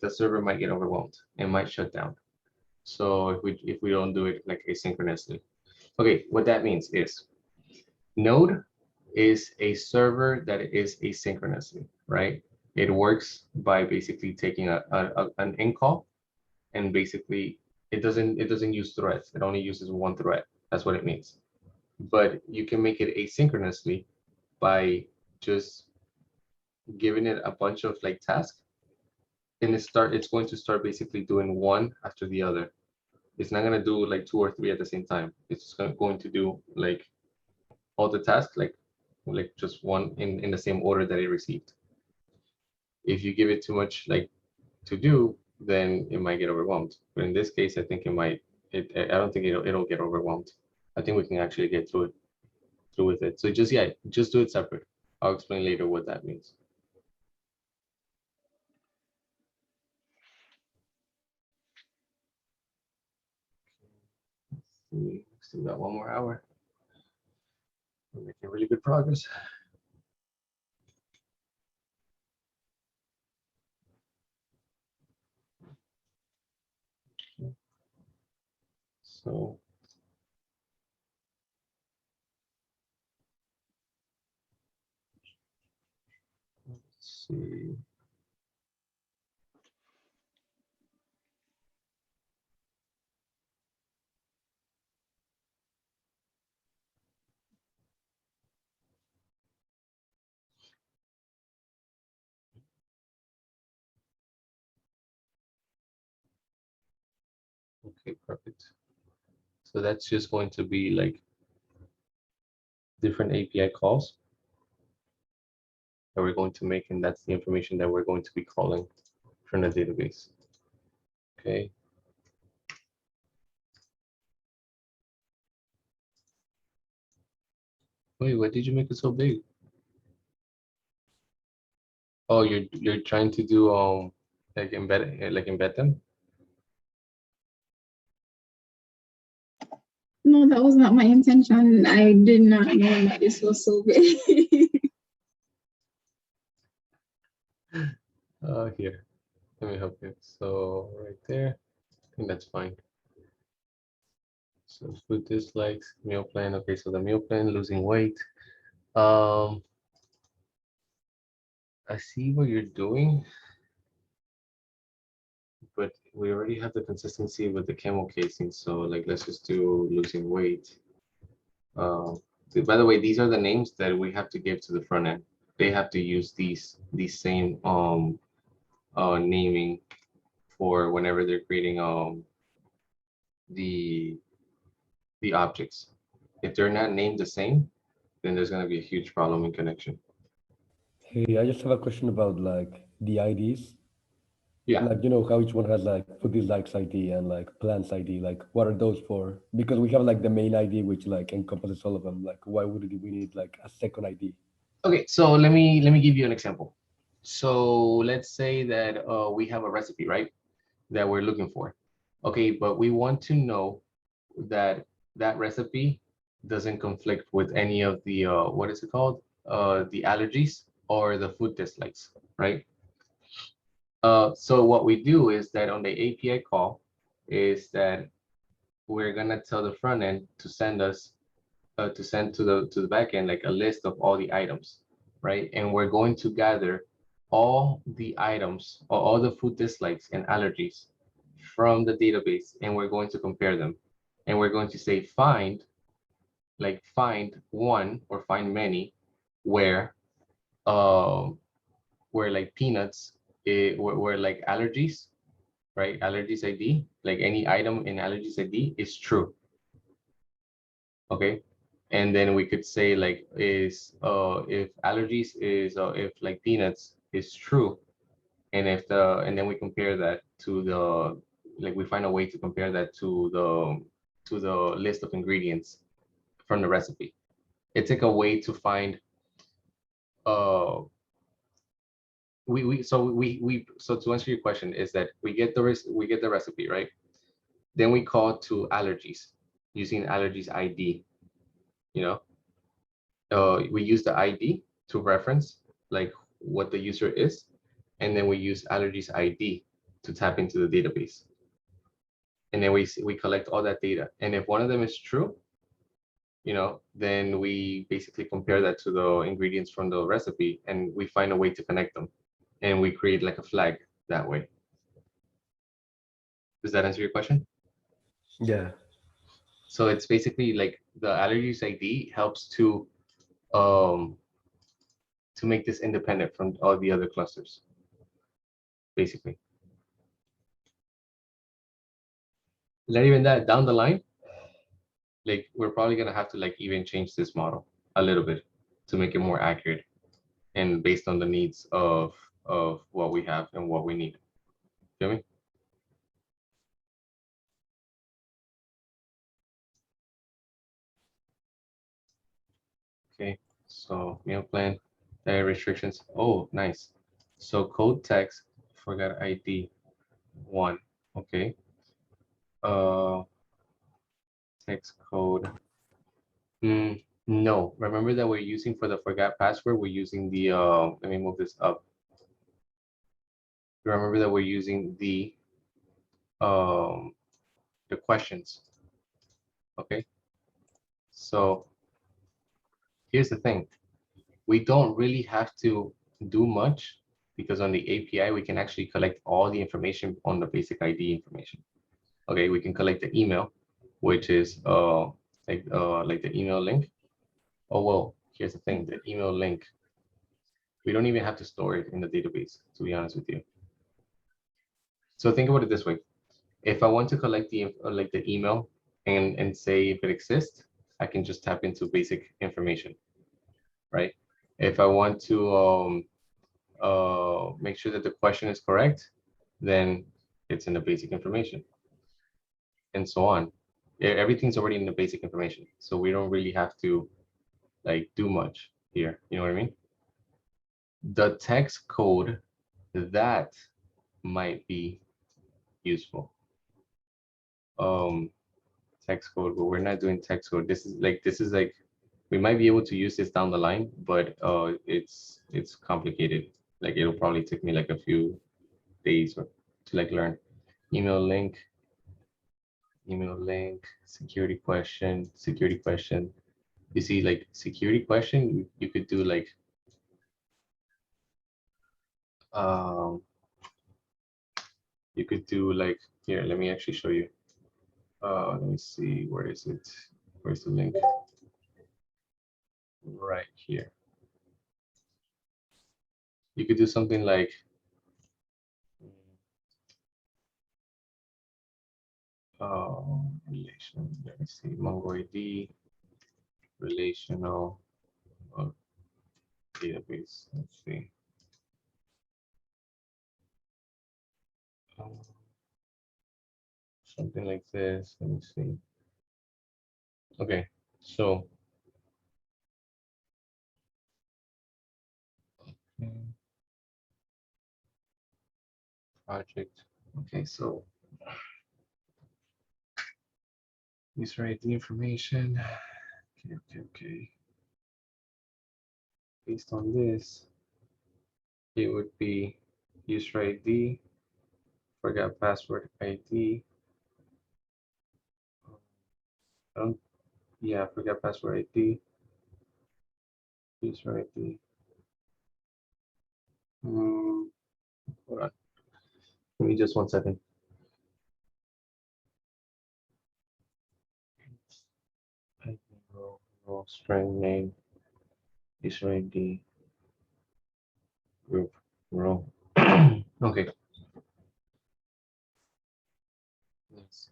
server might get overwhelmed and might shut down. So if we don't do it like asynchronously. Okay, what that means is Node is a server that is asynchronously, right? It works by basically taking an in call, and basically it doesn't use threads. It only uses one thread. That's what it means. But you can make it asynchronously by just giving it a bunch of like tasks. and it's going to start basically doing one after the other. It's not gonna do like 2 or 3 at the same time. It's going to do like all the tasks like just one in the same order that it received. If you give it too much like to do, then it might get overwhelmed. But in this case, I think it might. I don't think it'll get overwhelmed. I think we can actually get through with it. So just do it separate. I'll explain later what that means. We still got 1 more hour. We're making really good progress. So let's see. Okay, perfect. So that's just going to be like different API calls that we're going to make, and that's the information that we're going to be calling from the database. Okay. Wait, what did you make it so big? Oh, you're trying to do like embed them? No, that was not my intention. I did not know that this was so big. Here, let me help you. So right there, I think that's fine. So food dislikes, meal plan. Okay, so the meal plan, losing weight. I see what you're doing, but we already have the consistency with the camel casing. So like, let's just do losing weight. By the way, these are the names that we have to give to the front end. They have to use these same naming for whenever they're creating the objects. If they're not named the same, then there's going to be a huge problem in connection. Hey, I just have a question about like the IDs. Yeah. Like, you know how each one has like food dislikes ID and like plants ID. Like, what are those for? Because we have like the main ID, which like encompasses all of them. Like, why would we need like a second ID? Okay, so let me give you an example. So let's say that we have a recipe, right, that we're looking for. Okay, but we want to know that that recipe doesn't conflict with any of the what is it called? The allergies or the food dislikes, right? So what we do is that on the API call is that we're gonna tell the front end to send us to send to the back end like a list of all the items, right? And we're going to gather all the items or all the food dislikes and allergies from the database, and we're going to compare them. And we're going to say find one or find many where like peanuts where like allergies, right? Allergies ID, like any item in allergies ID is true. Okay. And then we could say like is if allergies is if like peanuts is true, and if and then we compare that to the like we find a way to compare that to the list of ingredients from the recipe. It's like a way to find so to answer your question is that we get the recipe, right? Then we call to allergies using allergies ID, you know. We use the ID to reference like what the user is, and then we use allergies ID to tap into the database. And then we collect all that data. And if one of them is true, you know, then we basically compare that to the ingredients from the recipe, and we find a way to connect them. And we create like a flag that way. Does that answer your question? Yeah. So it's basically like the allergies ID helps to make this independent from all the other clusters, basically. not even that, down the line, like we're probably gonna have to like even change this model a little bit to make it more accurate and based on the needs of what we have and what we need. Feel me? Okay, so meal plan, dietary restrictions. Oh, nice. So code text, forgot ID 1. Okay. Text code. No, remember that we're using for the forgot password, we're using the let me move this up. Remember that we're using the questions. Okay. So here's the thing. We don't really have to do much because on the API, we can actually collect all the information on the basic ID information. Okay, we can collect the email, which is like the email link. Oh, well, here's the thing, the email link, we don't even have to store it in the database, to be honest with you. So think about it this way. If I want to collect the like the email and say if it exists, I can just tap into basic information, right? If I want to make sure that the question is correct, then it's in the basic information, and so on. Everything's already in the basic information, so we don't really have to like do much here. You know what I mean? The text code, that might be useful. Text code, but we're not doing text code. This is like we might be able to use this down the line, but it's complicated. Like it'll probably take me like a few days to like learn. Email link, security question. You see, like security question, you could do like here, let me actually show you. Let me see, where is it? Where's the link? Right here. You could do something like relation. Let me see, Mongodb relational database. Let's see. Something like this. Let me see. Okay, so project. Okay, so user ID information. Okay. Based on this, it would be user ID, forgot password ID. Yeah, forgot password ID, user ID. Hold on. Give me just 1 second. Role, string name, user ID, group, row. Okay. Let's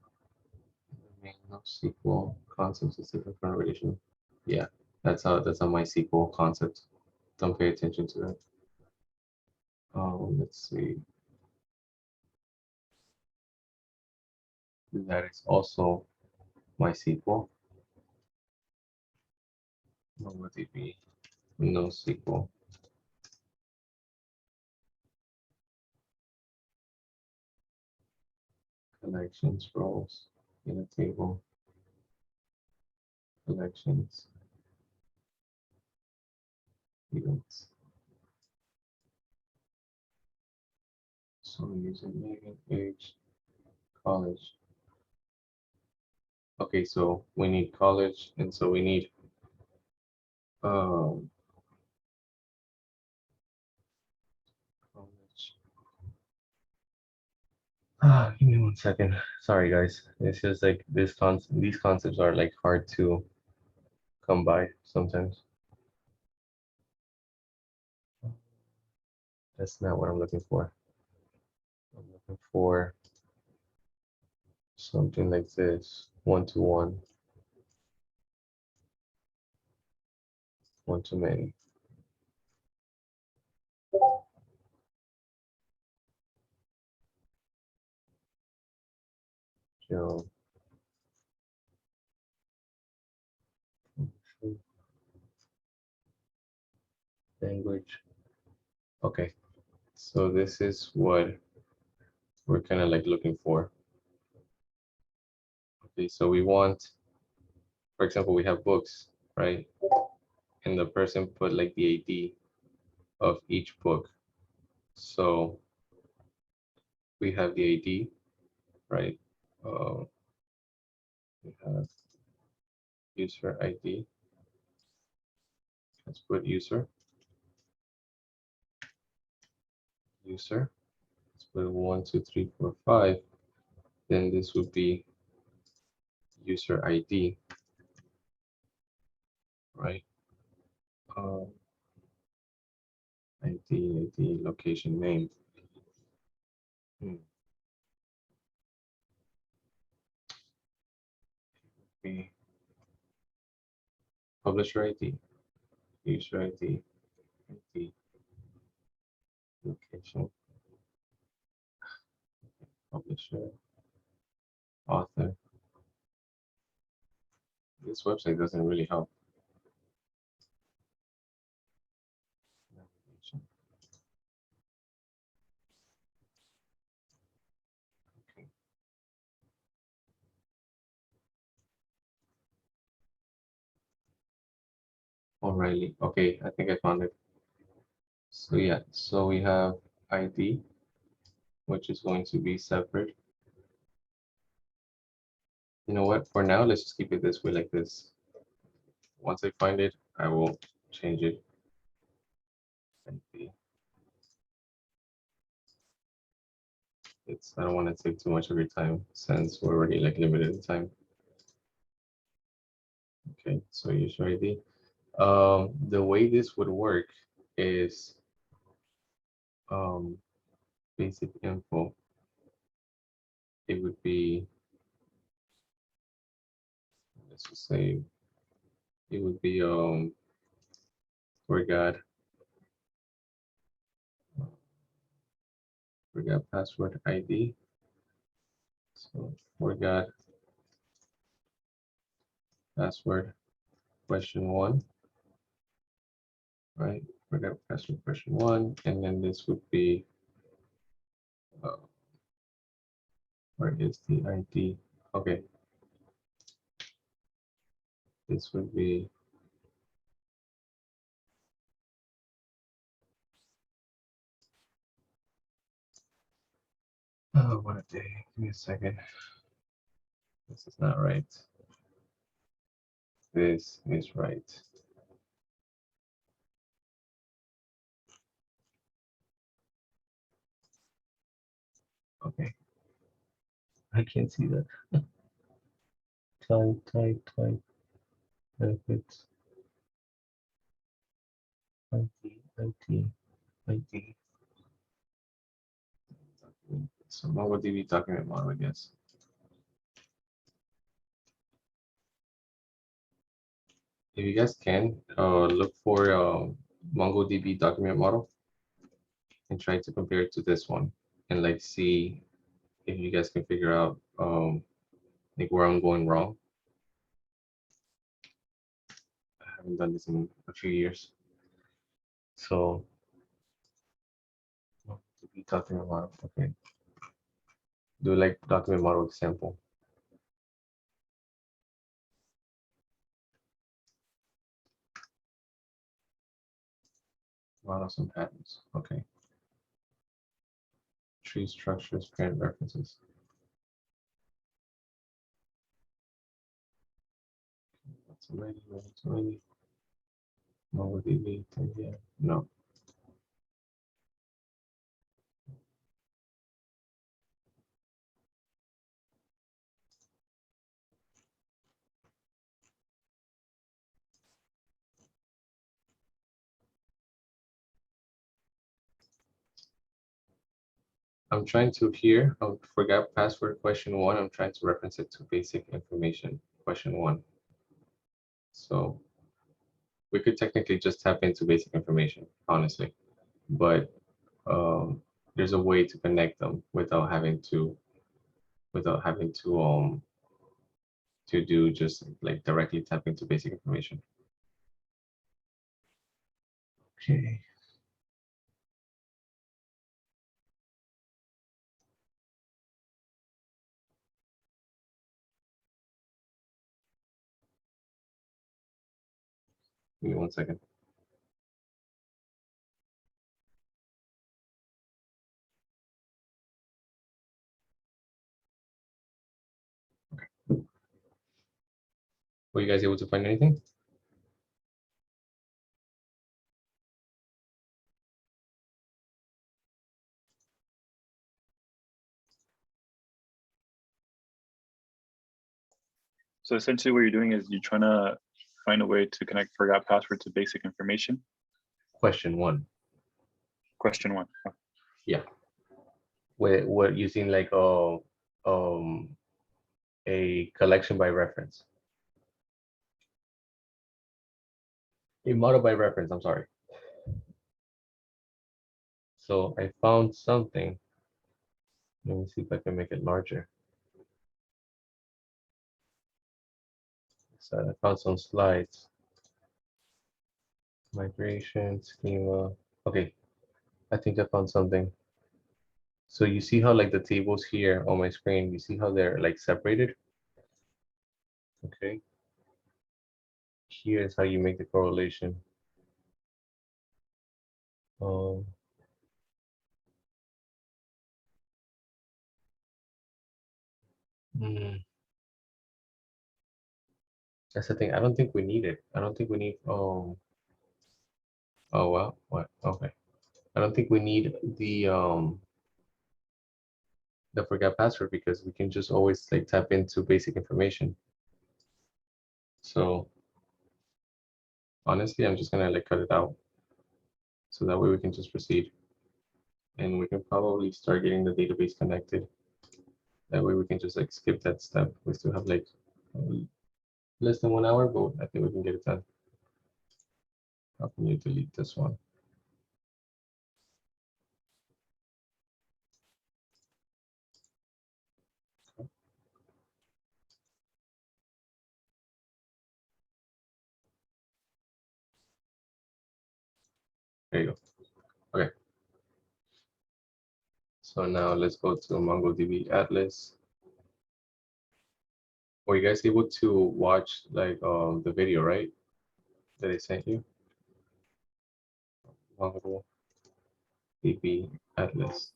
see. NoSQL concepts is different from relational. Yeah, that's how MySQL concept. Don't pay attention to that. Let's see. That is also MySQL. Mongodb, NoSQL. Collections, roles in a table. Collections. Events. So username, age, college. Okay, so we need college, and so we need college. Give me 1 second. Sorry guys. It's just like these concepts are like hard to come by sometimes. That's not what I'm looking for. I'm looking for something like this, 1-to-1, one-to-many. So, language. Okay, so this is what we're kind of like looking for. Okay, so we want, for example, we have books, right? And the person put like the ID of each book. So we have the ID, right? We have user ID. Let's put user. User. Let's put 1, 2, 3, 4, 5. Then this would be user ID, right? ID, location name. Be publisher ID, user ID, location, publisher, author. This website doesn't really help. Okay. O'Reilly. Okay, I think I found it. So yeah, so we have ID, which is going to be separate. You know what? For now, let's just keep it this way, like this. Once I find it, I will change it. ID. I don't want to take too much of your time since we're already like limited in time. Okay, so user ID. The way this would work is basic info. It would be, let's just say, it would be forgot password ID. So forgot password question 1, right? Forgot password question 1, and then this would be where is the ID? Okay, this would be what a day. Give me a second. This is not right. This is right. Okay. I can't see that. Type. Benefits. ID. So Mongodb document model, I guess. If you guys can, look for MongoDB document model and try to compare it to this one and like see if you guys can figure out like where I'm going wrong. I haven't done this in a few years. So MongoDB document model, okay. Do like document model example. Models and patterns, okay. Tree structures, parent references. That's already. MongoDB, yeah, no. I'm trying to here, forgot password question 1. I'm trying to reference it to basic information question 1. So we could technically just tap into basic information, honestly, but there's a way to connect them without having to do just like directly tap into basic information. Okay. Give me 1 second. Were you guys able to find anything? So essentially what you're doing is you're trying to find a way to connect forgot password to basic information. Question 1. Question 1. Yeah. We're using like a collection by reference. A model by reference, I'm sorry. So I found something. Let me see if I can make it larger. So I found some slides. Migration, schema. Okay, I think I found something. So you see how like the tables here on my screen, you see how they're like separated? Okay. Here's how you make the correlation. That's the thing. I don't think we need it. I don't think we need oh well, what? Okay. I don't think we need the forgot password because we can just always like tap into basic information. So honestly, I'm just gonna like cut it out. So that way we can just proceed. And we can probably start getting the database connected. That way we can just like skip that step. We still have like less than 1 hour, but I think we can get it done. How can you delete this one? There you go. Okay. So now let's go to Mongodb Atlas. Were you guys able to watch like the video, right? That I sent you? Mongodb Atlas.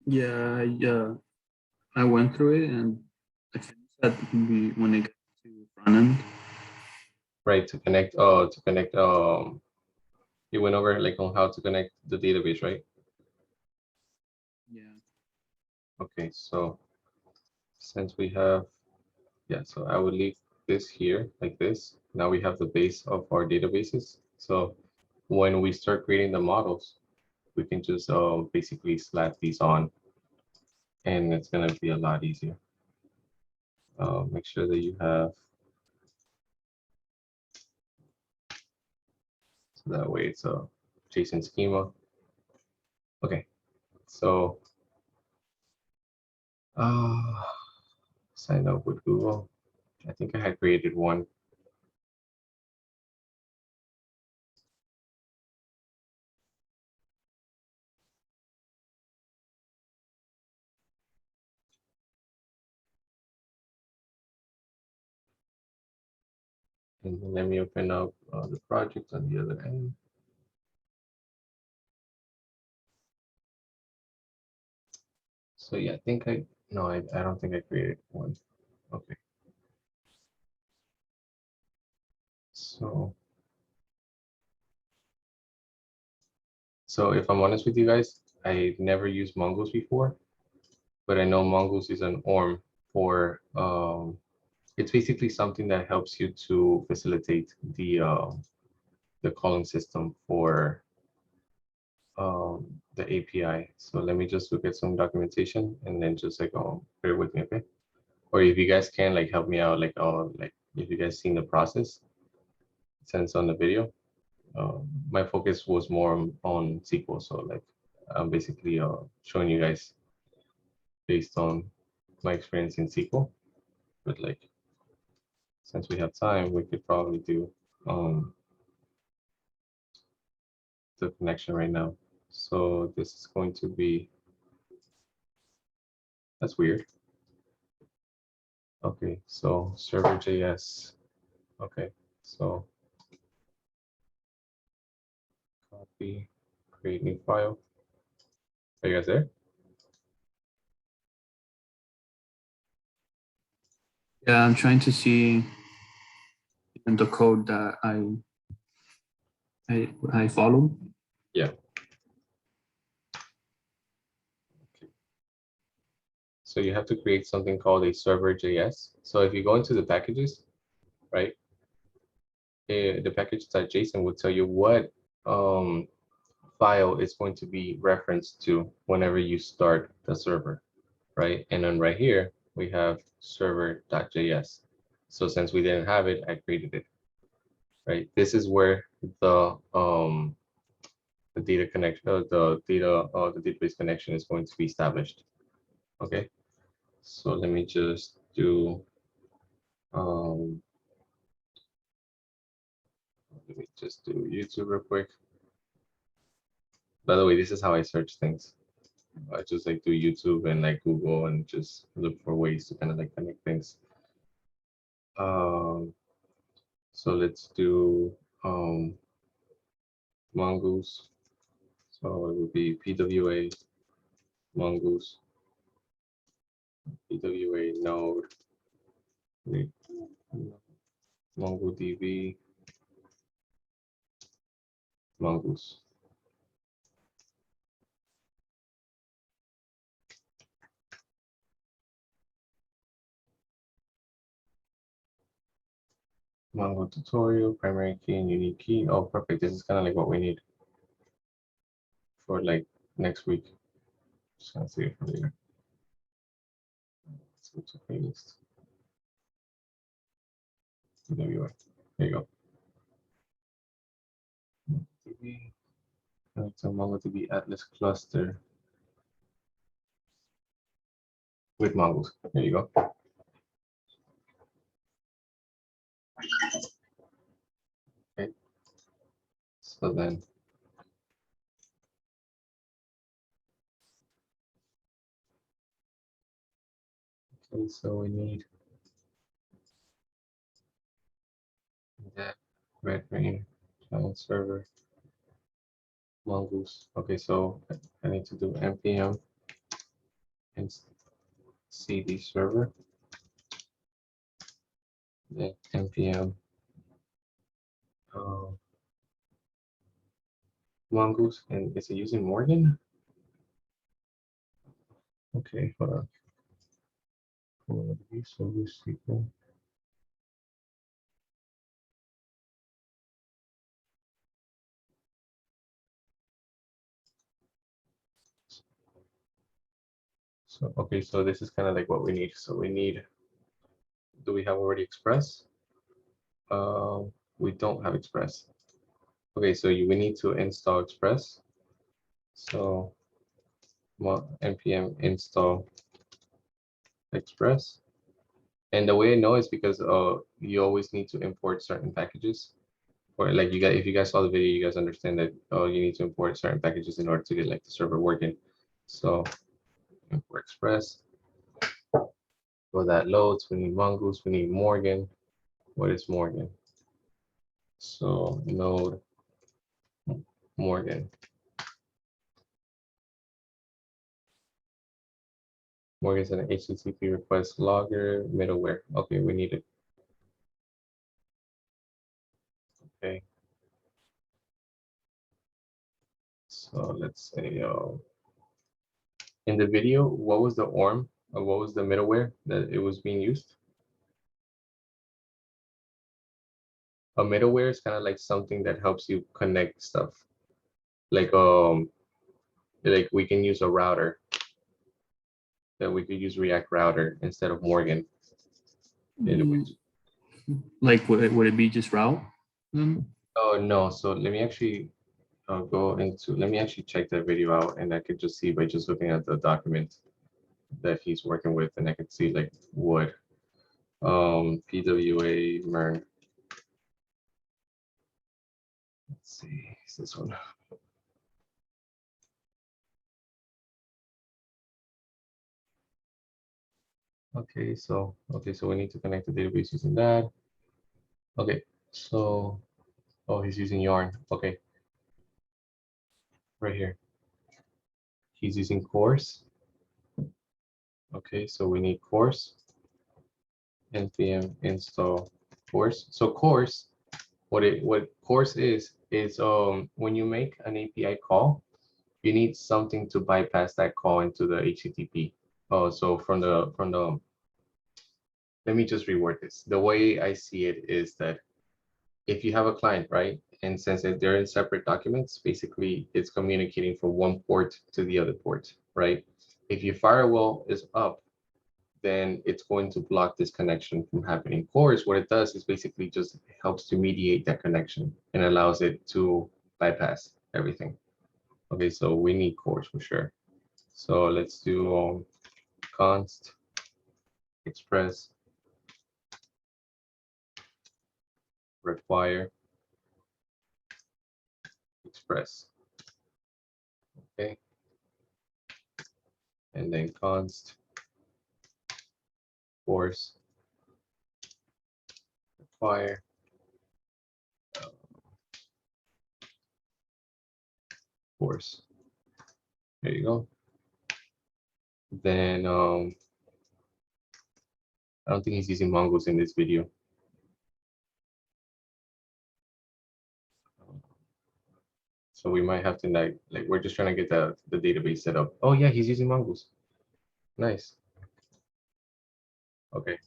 Yeah. I went through it and I finished that when it got to front end. Right, to connect you went over like on how to connect the database, right? Yeah. Okay, so since we have, yeah, so I would leave this here like this. Now we have the base of our databases. So when we start creating the models, we can just basically slap these on and it's gonna be a lot easier. Make sure that you have, so that way it's a JSON schema. Okay, so sign up with Google. I think I had created one. And then let me open up the project on the other end. So yeah, I think I don't think I created one. Okay. So if I'm honest with you guys, I've never used Mongoose before, but I know Mongoose is an ORM for it's basically something that helps you to facilitate the calling system for the API. So let me just look at some documentation and then just like, bear with me, okay? Or if you guys can like help me out, like, like if you guys seen the process since on the video, my focus was more on SQL. So like, I'm basically showing you guys based on my experience in SQL, but like, since we have time, we could probably do the connection right now. So this is going to be, that's weird. Okay, so server.js. Okay, so copy, create new file. Are you guys there? Yeah, I'm trying to see in the code that I follow. Yeah. Okay. So you have to create something called a server.js. So if you go into the packages, right? The package.json will tell you what file is going to be referenced to whenever you start the server, right? And then right here, we have server.js. So since we didn't have it, I created it, right? This is where the data connection, the database connection is going to be established. Okay, so let me just do, let me just do YouTube real quick. By the way, this is how I search things. I just like do YouTube and like Google and just look for ways to kind of like connect things. So let's do Mongoose. So it would be PWA Mongoose, PWA node, MongoDB, Mongoose. Mongo tutorial, primary key and unique key. Oh, perfect. This is kind of like what we need for like next week. Just gonna see it from here. Let's go to playlist. PWA. There you go. MongoDB. Connect to MongoDB Atlas cluster with Mongoose. There you go. Okay. So then okay, so we need that red green client server Mongoose. Okay, so I need to do npm and cd server, then npm Mongoose, and is it using Morgan? Okay, hold on. SQL. So okay, so this is kind of like what we need. So we need, do we have already Express? We don't have Express. Okay, so we need to install Express. So npm install Express. And the way I know is because you always need to import certain packages. Or like you guys, if you guys saw the video, you guys understand that you need to import certain packages in order to get like the server working. So import Express. For that loads, we need Mongoose, we need Morgan. What is Morgan? So node Morgan. Morgan's an HTTP request logger middleware. Okay, we need it. Okay. So let's say in the video, what was the ORM or what was the middleware that it was being used? A middleware is kind of like something that helps you connect stuff. Like like we can use a router, that we could use React router instead of Morgan. Like, would it be just route? Oh no, so let me actually let me actually check that video out, and I could just see by just looking at the document that he's working with, and I could see like what PWA MERN. Let's see, is this one? Okay, so we need to connect the database using that. Okay, so oh, he's using Yarn. Okay, right here. He's using course. Okay, so we need course. npm install course. So course, what course is when you make an API call, you need something to bypass that call into the HTTP. Oh, so from the let me just reword this. The way I see it is that if you have a client, right, and since they're in separate documents, basically it's communicating from one port to the other port, right? If your firewall is up, then it's going to block this connection from happening. Course, what it does is basically just helps to mediate that connection and allows it to bypass everything. Okay, so we need course for sure. So let's do const express require express. Okay, and then const course require course. There you go. Then I don't think he's using Mongoose in this video. So we might have to like we're just trying to get the database set up. Oh yeah, he's using Mongoose. Nice. Okay.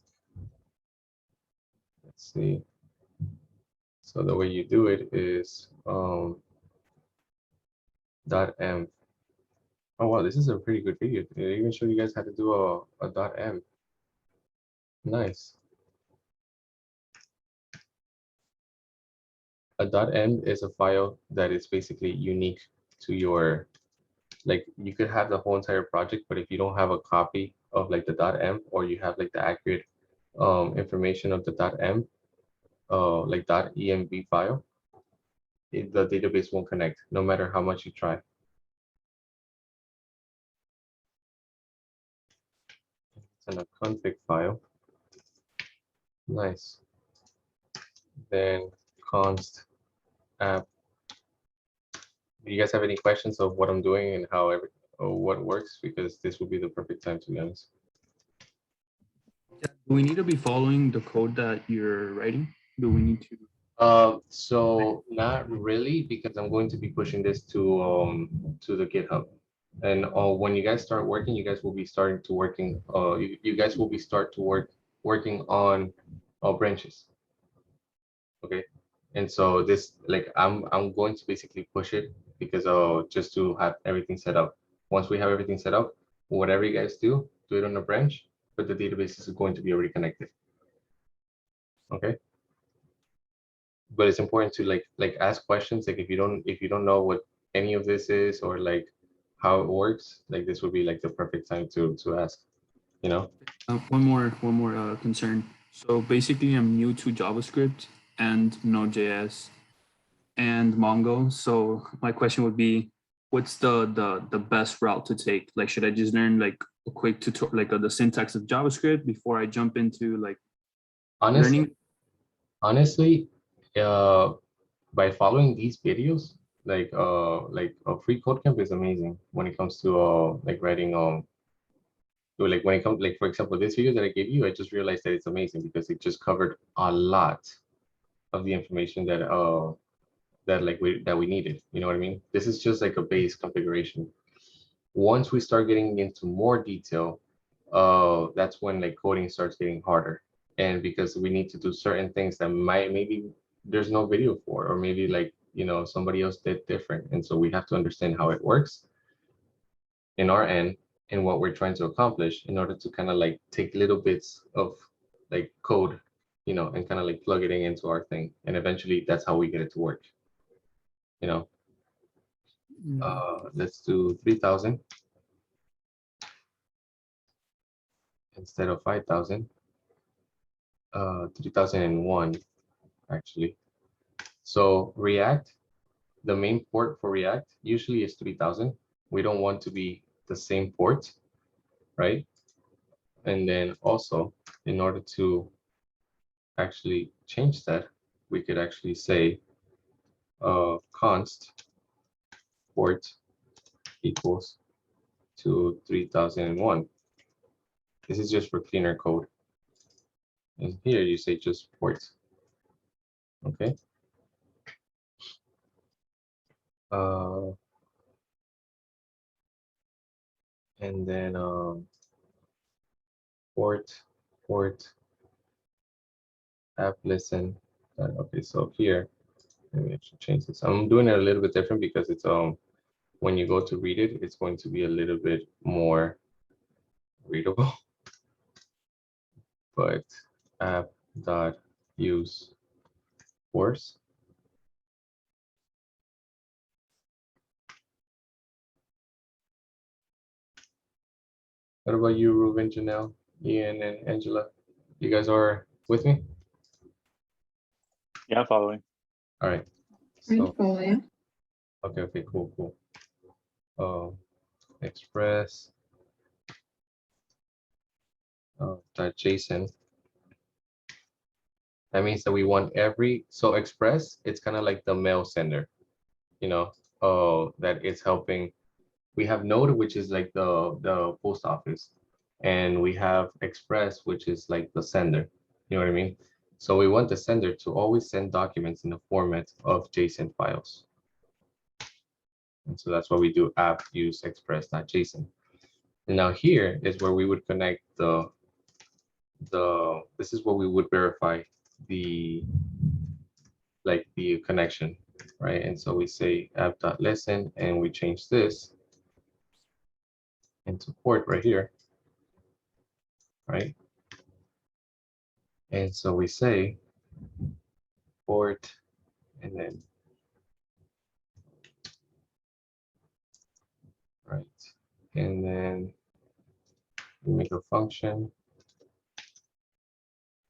Let's see. So the way you do it is .m. Oh wow, this is a pretty good video. They even show you guys how to do a .m. Nice. A .m is a file that is basically unique to your, like you could have the whole entire project, but if you don't have a copy of like the .m, or you have like the accurate information of the .m, like .env file, the database won't connect no matter how much you try. It's in a config file. Nice. Then const app. Do you guys have any questions of what I'm doing and how or what works? Because this will be the perfect time, to be honest. Do we need to be following the code that you're writing? Do we need to? So not really, because I'm going to be pushing this to the GitHub, and when you guys start working, you guys will be starting to working. You guys will be working on branches. Okay, and so this like I'm going to basically push it because just to have everything set up. Once we have everything set up, whatever you guys do it on a branch, but the database is going to be already connected. Okay. But it's important to like ask questions. Like if you don't know what any of this is or like how it works, like this would be like the perfect time to ask, you know. One more concern. So basically, I'm new to JavaScript and Node.js and Mongo. So my question would be, what's the best route to take? Like, should I just learn like a quick tutorial, like the syntax of JavaScript before I jump into like learning? Honestly, by following these videos, like a free code camp is amazing when it comes to like writing like when it comes, like for example, this video that I gave you, I just realized that it's amazing because it just covered a lot of the information that we needed. You know what I mean? This is just like a base configuration. Once we start getting into more detail, that's when like coding starts getting harder. And because we need to do certain things that maybe there's no video for, or maybe like, you know, somebody else did different. And so we have to understand how it works. in our end in what we're trying to accomplish in order to kind of like take little bits of like code, you know, and kind of like plug it into our thing. And eventually that's how we get it to work, you know. Let's do 3,000 instead of 5,000. 3,001 actually. So React, the main port for React usually is 3,000. We don't want to be the same port, right? And then also, in order to actually change that, we could actually say const port equals to 3,001. This is just for cleaner code. And here you say just port. Okay. And then port app listen. Okay, so here, maybe I should change this. I'm doing it a little bit different because it's when you go to read it, it's going to be a little bit more readable. But app dot use force. What about you, Ruben, Janelle, Ian, and Angela? You guys are with me? Yeah, following. All right. Right, So, oh, yeah. okay, cool. Express .json. That means that we want so Express, it's kind of like the mail sender, you know, that it's helping. We have Node, which is like the post office, and we have Express, which is like the sender. You know what I mean? So we want the sender to always send documents in the format of JSON files. And so that's why we do app use express.json. And now here is where we would connect this is where we would verify the connection, right? And so we say app.listen and we change this into port right here, right? And so we say port and then right, and then we make a function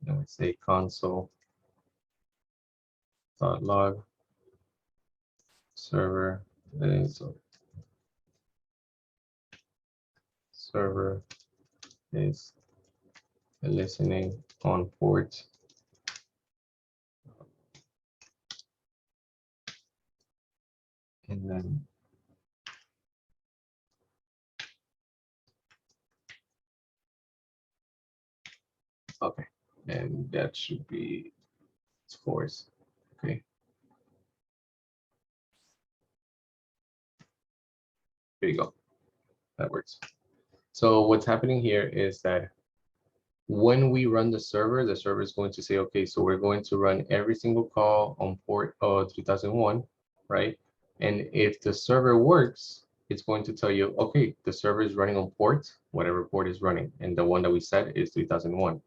and we say console.log server, and so server is listening on port and then okay, and that should be scores. Okay. There you go. That works. So what's happening here is that when we run the server is going to say, okay, so we're going to run every single call on port 3001, right? And if the server works, it's going to tell you, okay, the server is running on port, whatever port is running. And the one that we set is 3001.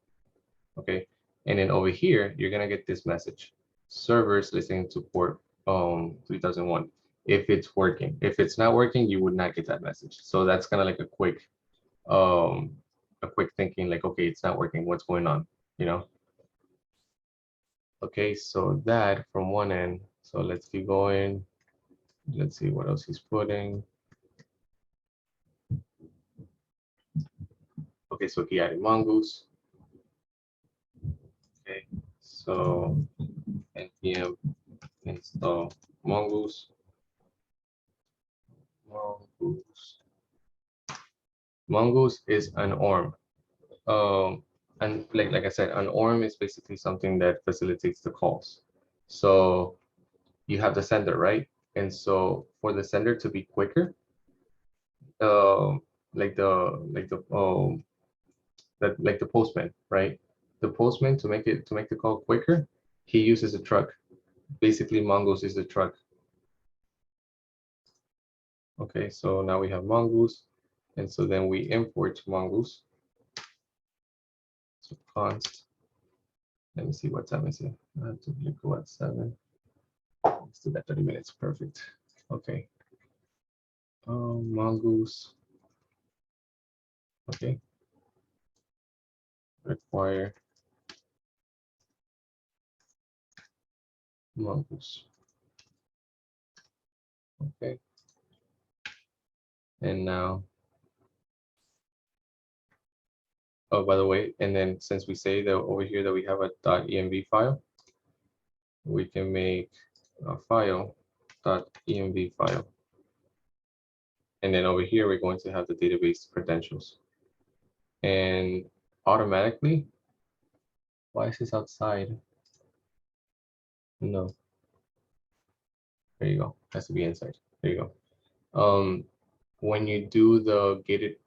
Okay. And then over here, you're going to get this message. Servers listening to port 3001. If it's working. If it's not working, you would not get that message. So that's kind of like a quick thinking, like, okay, it's not working, what's going on, you know? Okay, so that from one end. So let's keep going. Let's see what else he's putting. Okay, so he added Mongoose. Okay, so npm install Mongoose. Mongoose is an ORM. And like I said, an ORM is basically something that facilitates the calls. So you have the sender, right? And so for the sender to be quicker, like the postman, right? The postman to make the call quicker, he uses a truck. Basically, Mongoose is the truck. Okay, so now we have Mongoose, And so then we import Mongoose. So const, let me see what time is it. I have to go at 7. Let's do that 30 minutes, perfect. Okay. Mongoose. Okay. Require Mongoose. Okay. And now, oh, by the way, and then since we say that over here that we have a .env file, we can make a file .env file. And then over here, we're going to have the database credentials. And automatically, why is this outside? No. There you go. Has to be inside. There you go. When you do the get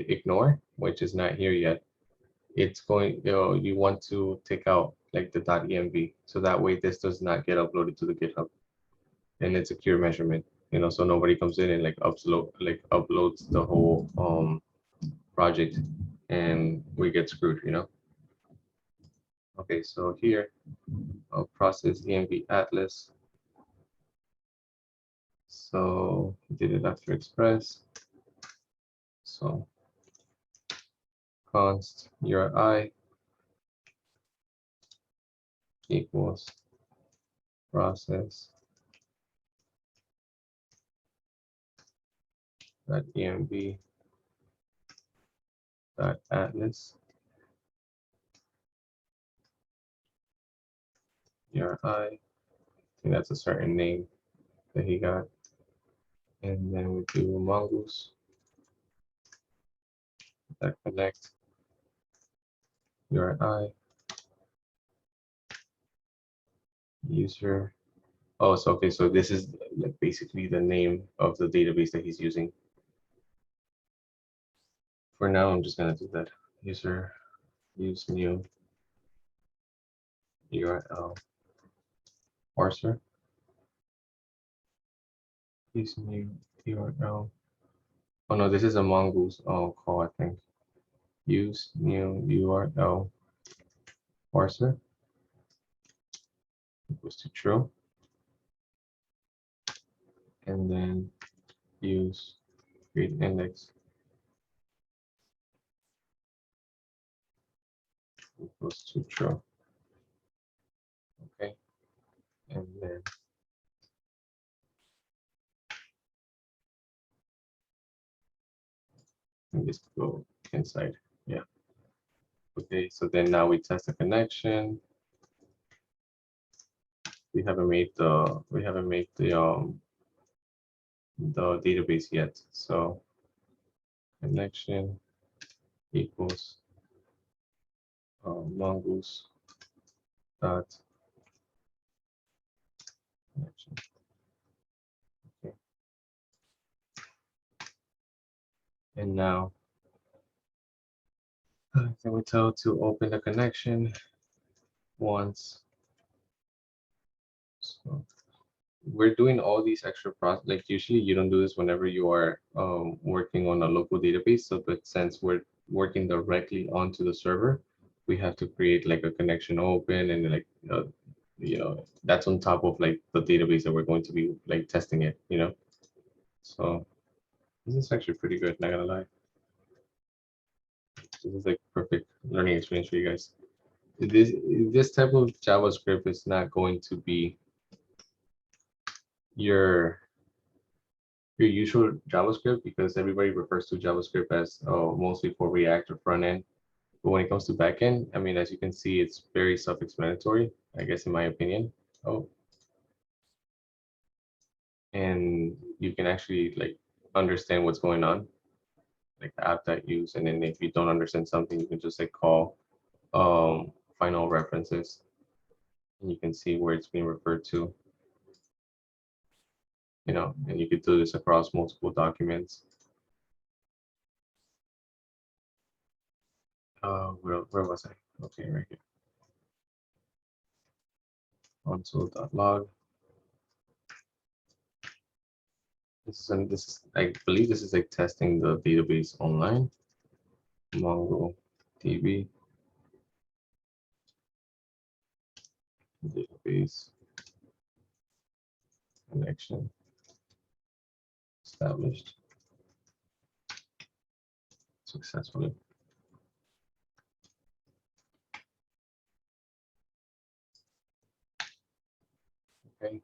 ignore, which is not here yet, it's going, you want to take out like the .env, so that way this does not get uploaded to the GitHub, and it's a secure measurement, so nobody comes in and like uploads the whole project, and we get screwed, Okay, so here, I'll process env atlas. So did it after express. So const URI equals process .env .atlas URI. I think that's a certain name that he got. And then we do Mongoose that connect URI user. Oh, so okay, so this is like basically the name of the database that he's using. For now, I'm just gonna do that. User use new URL parser. Use new URL. Oh no, this is a Mongoose call, I think. Use new URL parser equals to true. And then use create index equals to true. Okay. And then just go inside. Yeah. Okay, so then now we test the connection. We haven't made the database yet. So connection equals Mongoose dot connection. Okay. And now can we tell to open the connection once? So we're doing all these extra process. Like usually you don't do this whenever you are working on a local database. So, but since we're working directly onto the server, we have to create like a connection open, and like that's on top of like the database that we're going to be like testing it. So this is actually pretty good. Not gonna lie. This is like perfect learning experience for you guys. This type of JavaScript is not going to be your usual JavaScript, because everybody refers to JavaScript as mostly for React or front end. But when it comes to back end, I mean, as you can see, it's very self-explanatory, I guess, in my opinion. And you can actually like understand what's going on, like the app.use. And then if you don't understand something, you can just like call final references, and you can see where it's being referred to. And you could do this across multiple documents. Where was I? Okay, right here. Console.log. This is I believe this is like testing the database online. MongoDB database connection established successfully. Okay.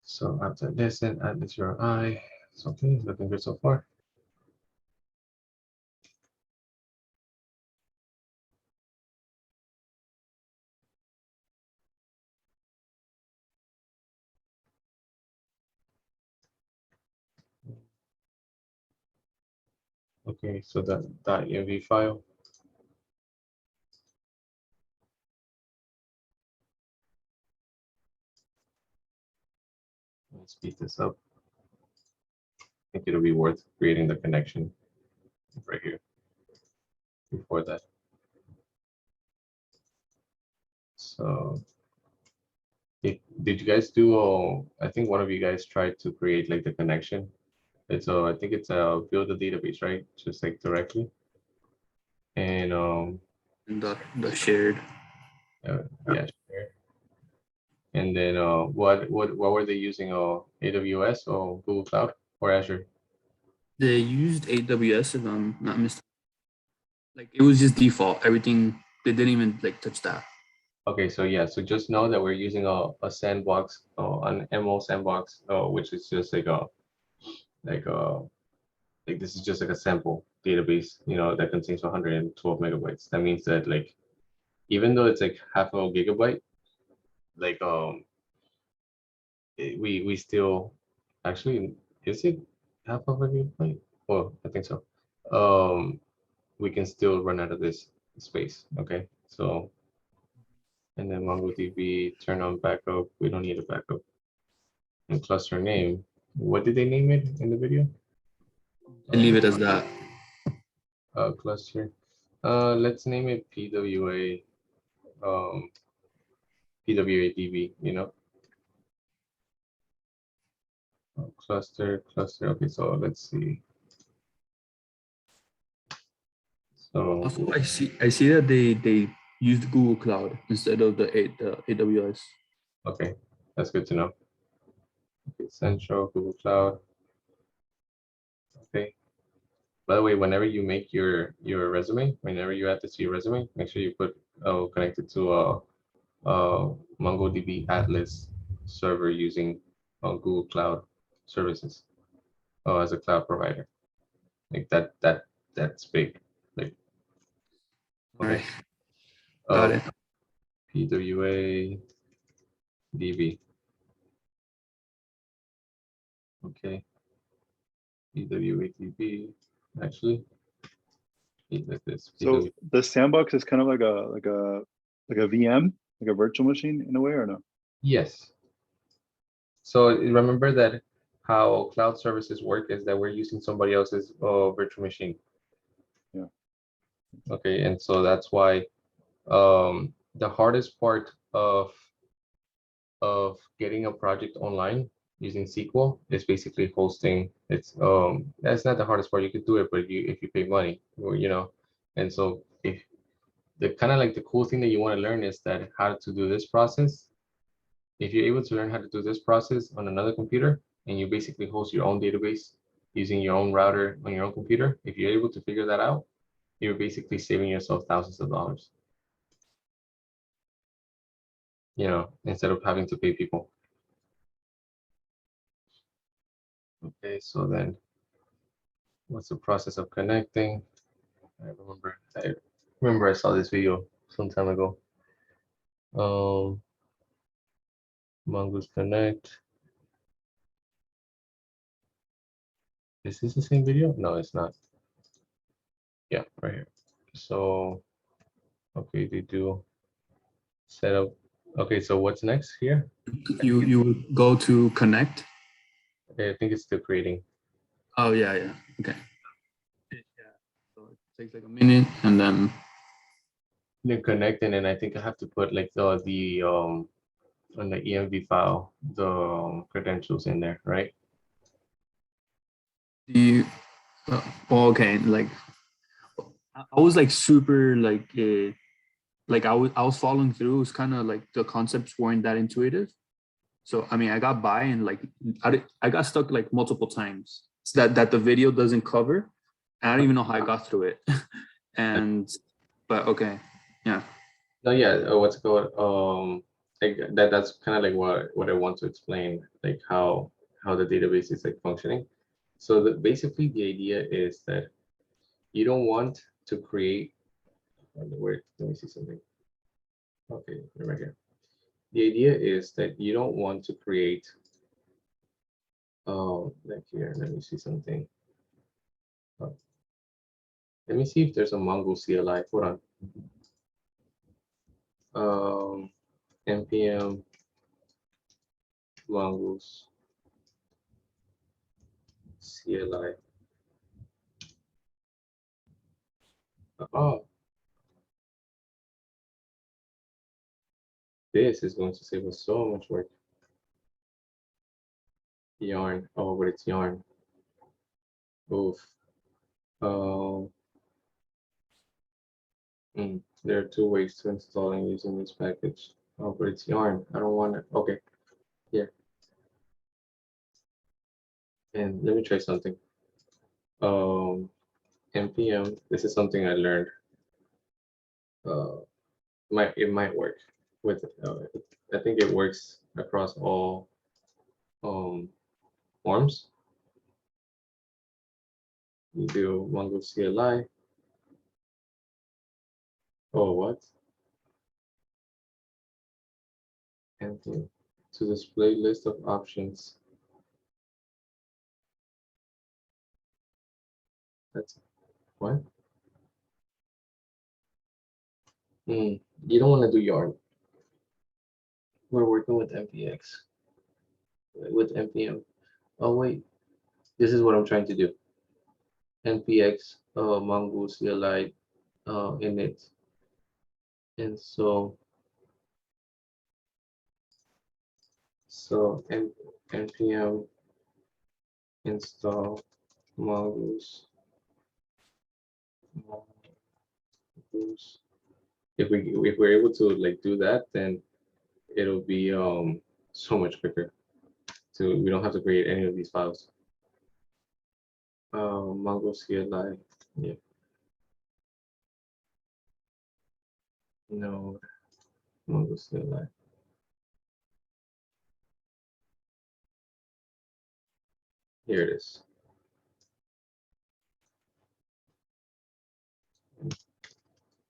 So after this, and add this URI. It's okay, looking good so far. Okay, so that .env file. Let's speed this up. I think it'll be worth creating the connection right here before that. So did you guys do, I think one of you guys tried to create like the connection. It's I think it's build a database, right? Just like directly. And And the shared. yeah, sure. And then what were they using? AWS or Google Cloud or Azure? They used AWS, if I'm not mistaken. Like it was just default. Everything, they didn't even like touch that. Okay, so yeah, so just know that we're using a sandbox, an MO sandbox, which is just like like this is just like a sample database, you know, that contains 112 megabytes. That means that like even though it's like half a gigabyte, like we still actually, is it half of a gigabyte? Well, I think so. We can still run out of this space. Okay, so and then MongoDB turn on backup. We don't need a backup. And cluster name. What did they name it in the video? And leave it as that. Cluster. Let's name it PWA. PWA DB. You know. Cluster. Okay, so let's see. So Also, I see that they used Google Cloud instead of the AWS. okay, that's good to know. Okay, Central, Google Cloud. Okay. By the way, whenever you make your resume, whenever you add this to your resume, make sure you put connected to MongoDB Atlas server using Google Cloud services as a cloud provider. Like that's big. Like All okay. right, got it. PWA DB. Okay. PWA DB. Actually, like this. So the sandbox is kind of like a VM, like a virtual machine in a way, or no? Yes. So remember that how cloud services work is that we're using somebody else's virtual machine. Yeah. Okay, and so that's why the hardest part of getting a project online using SQL is basically hosting. It's that's not the hardest part. You could do it, but if you pay money, or, you know, and so if the kind of like the cool thing that you want to learn is that how to do this process. If you're able to learn how to do this process on another computer and you basically host your own database using your own router on your own computer, if you're able to figure that out, you're basically saving yourself thousands of dollars. You know, instead of having to pay people. Okay, so then what's the process of connecting? I remember I saw this video some time ago. Mongoose Connect. Is this the same video? No, it's not. Yeah, right here. So, okay, they do set up. Okay, so what's next here? You would go to connect. Okay, I think it's still creating. Oh yeah. Okay. Yeah. So it takes like a minute, and then Connect, and then I think I have to put like the on the env file the credentials in there, right? Do you? Okay, like I was like super like I was following through. It was kind of like the concepts weren't that intuitive. So I mean, I got by and like I got stuck like multiple times. So that the video doesn't cover. And I don't even know how I got through it. But okay, yeah. No, yeah, what's it called? Like that's kind of like what I want to explain, like how the database is like functioning. So basically the idea is that you don't want to create. Wait, let me see something. Okay, right here. The idea is that you don't want to create. Like here, let me see something. Let me see if there's a Mongoose CLI. Hold on. npm Mongoose CLI. Oh, this is going to save us so much work. Yarn. Oh, but it's yarn. Oof. There are two ways to installing using this package. Oh, but it's yarn. I don't want it. Okay. Here. And let me try something. npm. This is something I learned. It might work with. I think it works across all forms. You do Mongoose CLI. Oh, what? Npm to display list of options. That's what? You don't want to do yarn. We're working with npx. With npm. Oh wait, this is what I'm trying to do. npx mongoose CLI init, and so npm install mongoose. If we're able to like do that, then it'll be so much quicker. So we don't have to create any of these files. Mongoose CLI, yeah. No, Mongoose CLI. Here it is.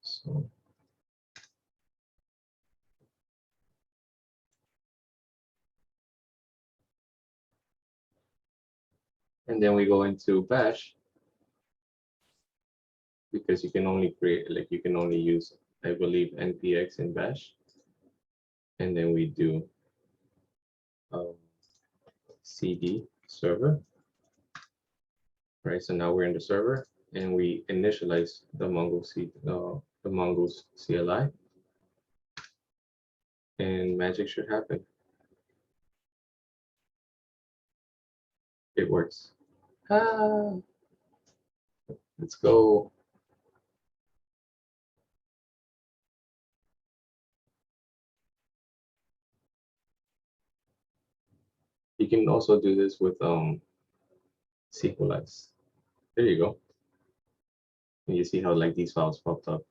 So and then we go into bash, because you can only create, like you can only use, I believe, npx in bash. And then we do cd server. Right, so now we're in the server and we initialize the Mongoose CLI, and magic should happen. It works. Let's go. You can also do this with SQLize. There you go. And you see how like these files popped up.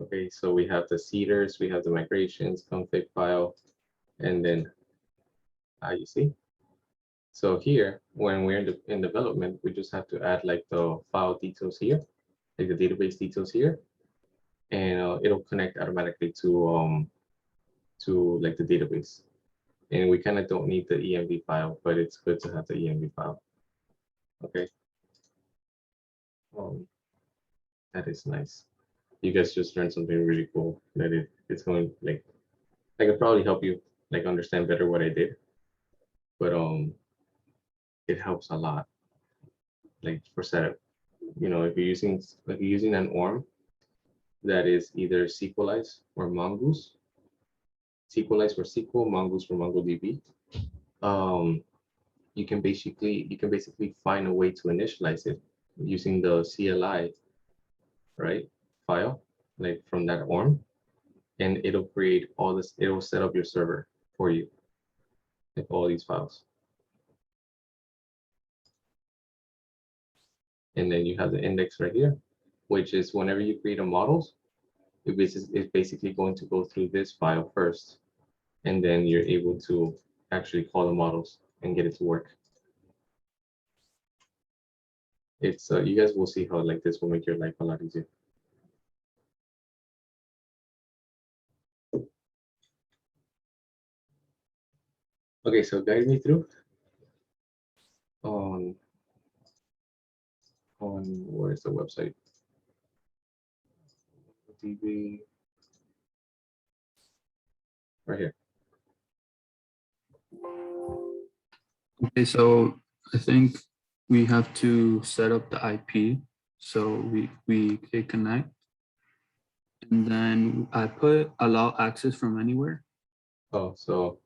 Okay, so we have the seeders, we have the migrations, config file, and then you see. So here, when we're in development, we just have to add like the file details here, like the database details here, and it'll connect automatically to like the database. And we kind of don't need the env file, but it's good to have the env file. Okay. That is nice. You guys just learned something really cool. That it's going like I could probably help you like understand better what I did, but it helps a lot. Like for setup, you know, if you're using an ORM that is either SQLize or Mongoose, SQLize for SQL, Mongoose for MongoDB. you can basically find a way to initialize it using the CLI, right, file, like from that ORM, and it'll create all this, it'll set up your server for you, like all these files. And then you have the index right here, which is whenever you create a models, it's basically going to go through this file first, and then you're able to actually call the models and get it to work. It's you guys will see how like this will make your life a lot easier. Okay, so guide me through on where's the website? DB right here. Okay, so I think we have to set up the IP. So we click connect, and then I put allow access from anywhere, Oh, so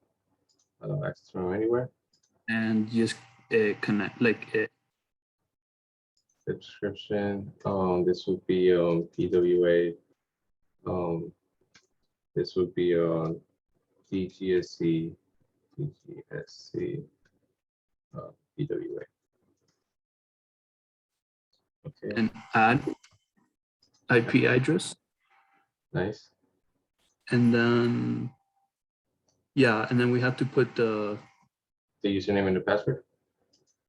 allow access from anywhere. and just connect like it. Subscription. This would be PWA. This would be GDSC, PWA. Okay, And add IP address, nice. and then yeah, and then we have to put the The username and the password.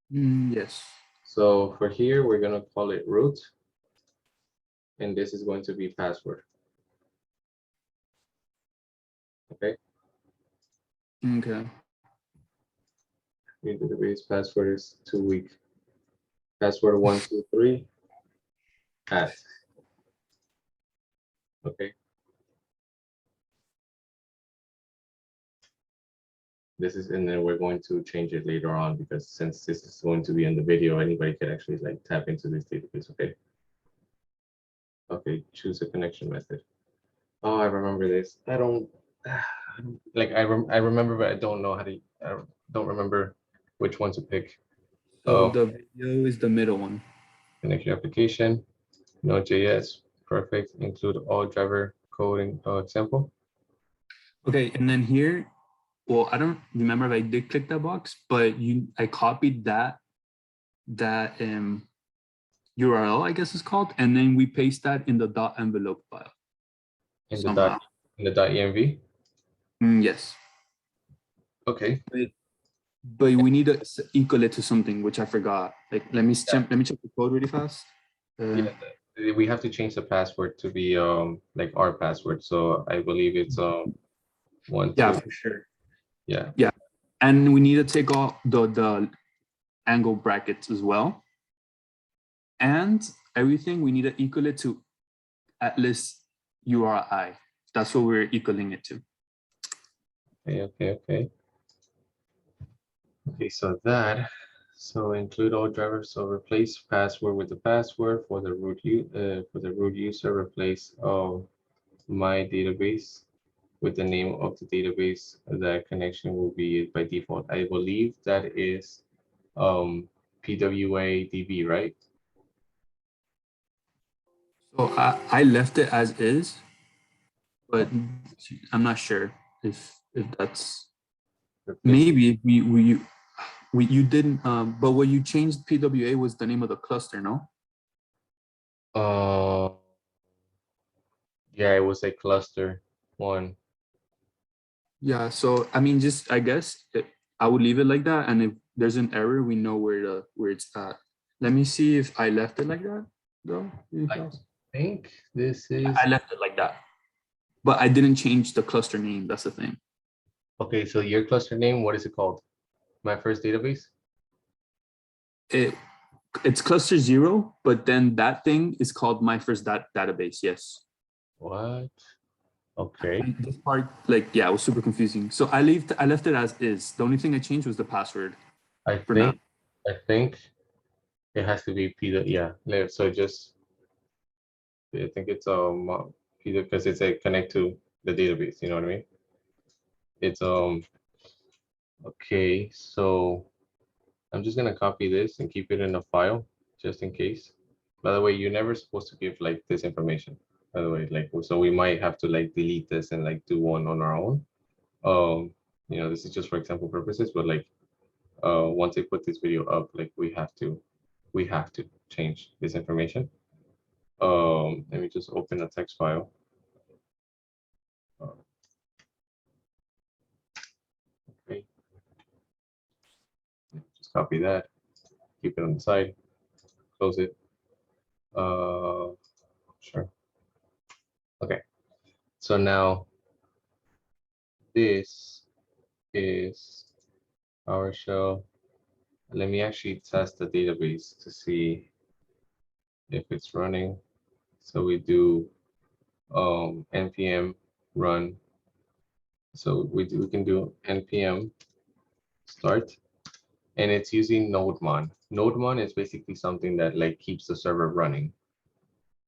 yes. So for here, we're gonna call it root, and this is going to be password. Okay. Okay. Your database password is 2 week. Password 123 at. Okay. This is, and then we're going to change it later on, because since this is going to be in the video, anybody can actually like tap into this database. Okay. Okay, choose a connection method. Oh, I remember this. I don't like, I remember, but I don't know how to, I don't remember which one to pick. So the video is the middle one. Connection application, Node.js, perfect. Include all driver coding example. Okay, and then here, well, I don't remember if I did click that box, but I copied that URL, I guess it's called, and then we paste that in the .envelope file. In somehow. the .env. Yes, Okay. but we need to equal it to something, which I forgot. Like, let me check the code really fast. Yeah, we have to change the password to be like our password. So I believe it's one. Yeah, two. for sure. Yeah. Yeah, and we need to take off the angle brackets as well, and everything we need to equal it to Atlas URI. That's what we're equaling it to. Okay. So include all drivers. So replace password with the password for the root user. Replace my database with the name of the database. That connection will be by default. I believe that is PWA DB, right? So I left it as is, but I'm not sure if that's maybe you didn't. But what you changed PWA was the name of the cluster, no? Yeah, it was a cluster one. Yeah. So I mean, just I guess I would leave it like that, and if there's an error, we know where it's at. Let me see if I left it like that, though. I think this is. I left it like that, but I didn't change the cluster name. That's the thing. Okay, so your cluster name, what is it called? My first database? It's cluster 0, but then that thing is called my first database. Yes. What? Okay. And this part, like, yeah, it was super confusing. So I left it as is. The only thing I changed was the password. I think it has to be Peter. Yeah. So just, I think it's Peter, because it's a connect to the database. You know what I mean? It's okay. So I'm just gonna copy this and keep it in a file just in case. By the way, you're never supposed to give like this information. By the way, like so we might have to like delete this and like do one on our own. You know, this is just for example purposes, but like once I put this video up, like we have to change this information. Let me just open a text file. Okay. Just copy that, keep it on the side, close it. Sure. Okay. So now this is PowerShell. Let me actually test the database to see if it's running. So we do npm run. So we can do npm start, and it's using nodemon. Nodemon is basically something that like keeps the server running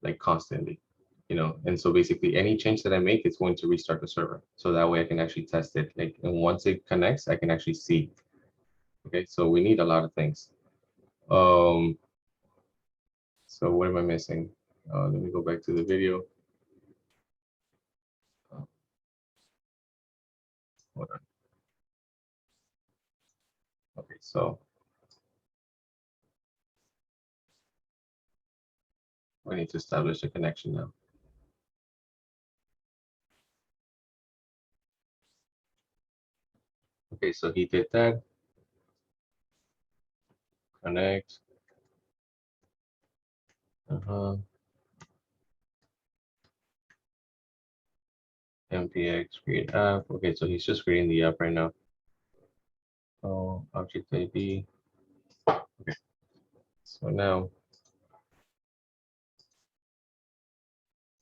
like constantly, you know. And so basically any change that I make, it's going to restart the server. So that way I can actually test it. Like, and once it connects, I can actually see. Okay, so we need a lot of things. So what am I missing? Let me go back to the video. Hold on. Okay, so we need to establish a connection now. Okay, so he did that. Connect. MPX create app. Okay, so he's just creating the app right now. Oh, object ID. Okay. So now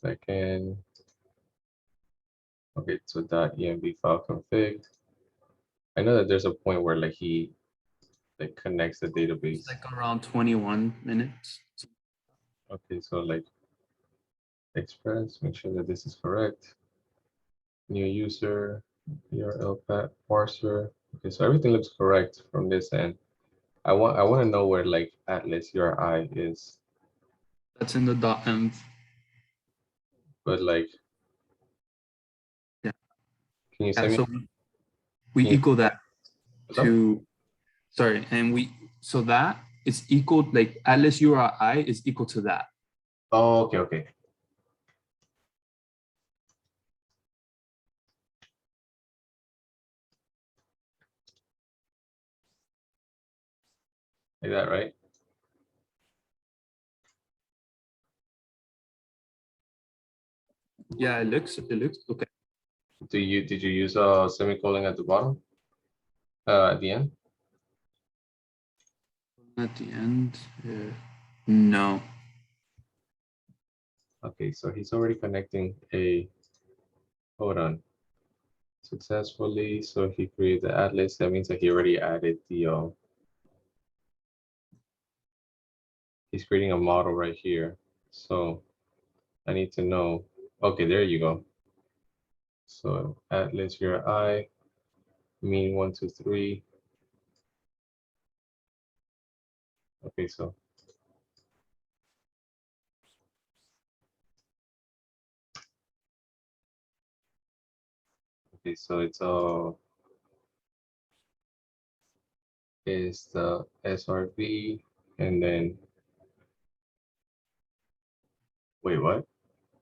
second. Okay, so .env file config. I know that there's a point where like he like connects the database. It's like around 21 minutes. Okay, so like express, make sure that this is correct. New user, URL parser. Okay, so everything looks correct from this end. I want to know where like Atlas URI is. That's in the .env. But like, Yeah. Can you send So me? we Yeah. equal that What's up? to, sorry, and so that is equal, like Atlas URI is equal to that. Oh, okay, okay. Like that, right? Yeah, it looks okay. Did you use a semicolon at the bottom? At the end? At the end, no. Okay, so he's already connecting a, hold on, successfully. So he created the Atlas. That means that he already added the, he's creating a model right here. So I need to know, okay, there you go. So Atlas URI, mean 1, 2, 3. Okay, so okay, so it's is the SRV, and then wait, what?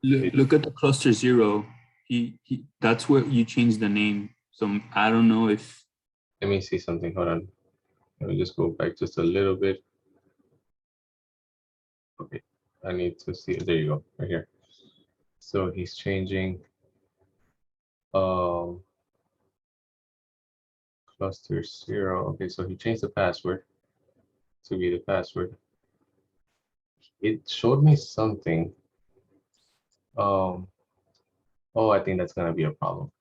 Look at the cluster 0. He that's where you change the name. So I don't know if. Let me see something. Hold on. Let me just go back just a little bit. Okay, I need to see. There you go, right here. So he's changing cluster 0. Okay, so he changed the password to be the password. It showed me something. Oh, I think that's gonna be a problem.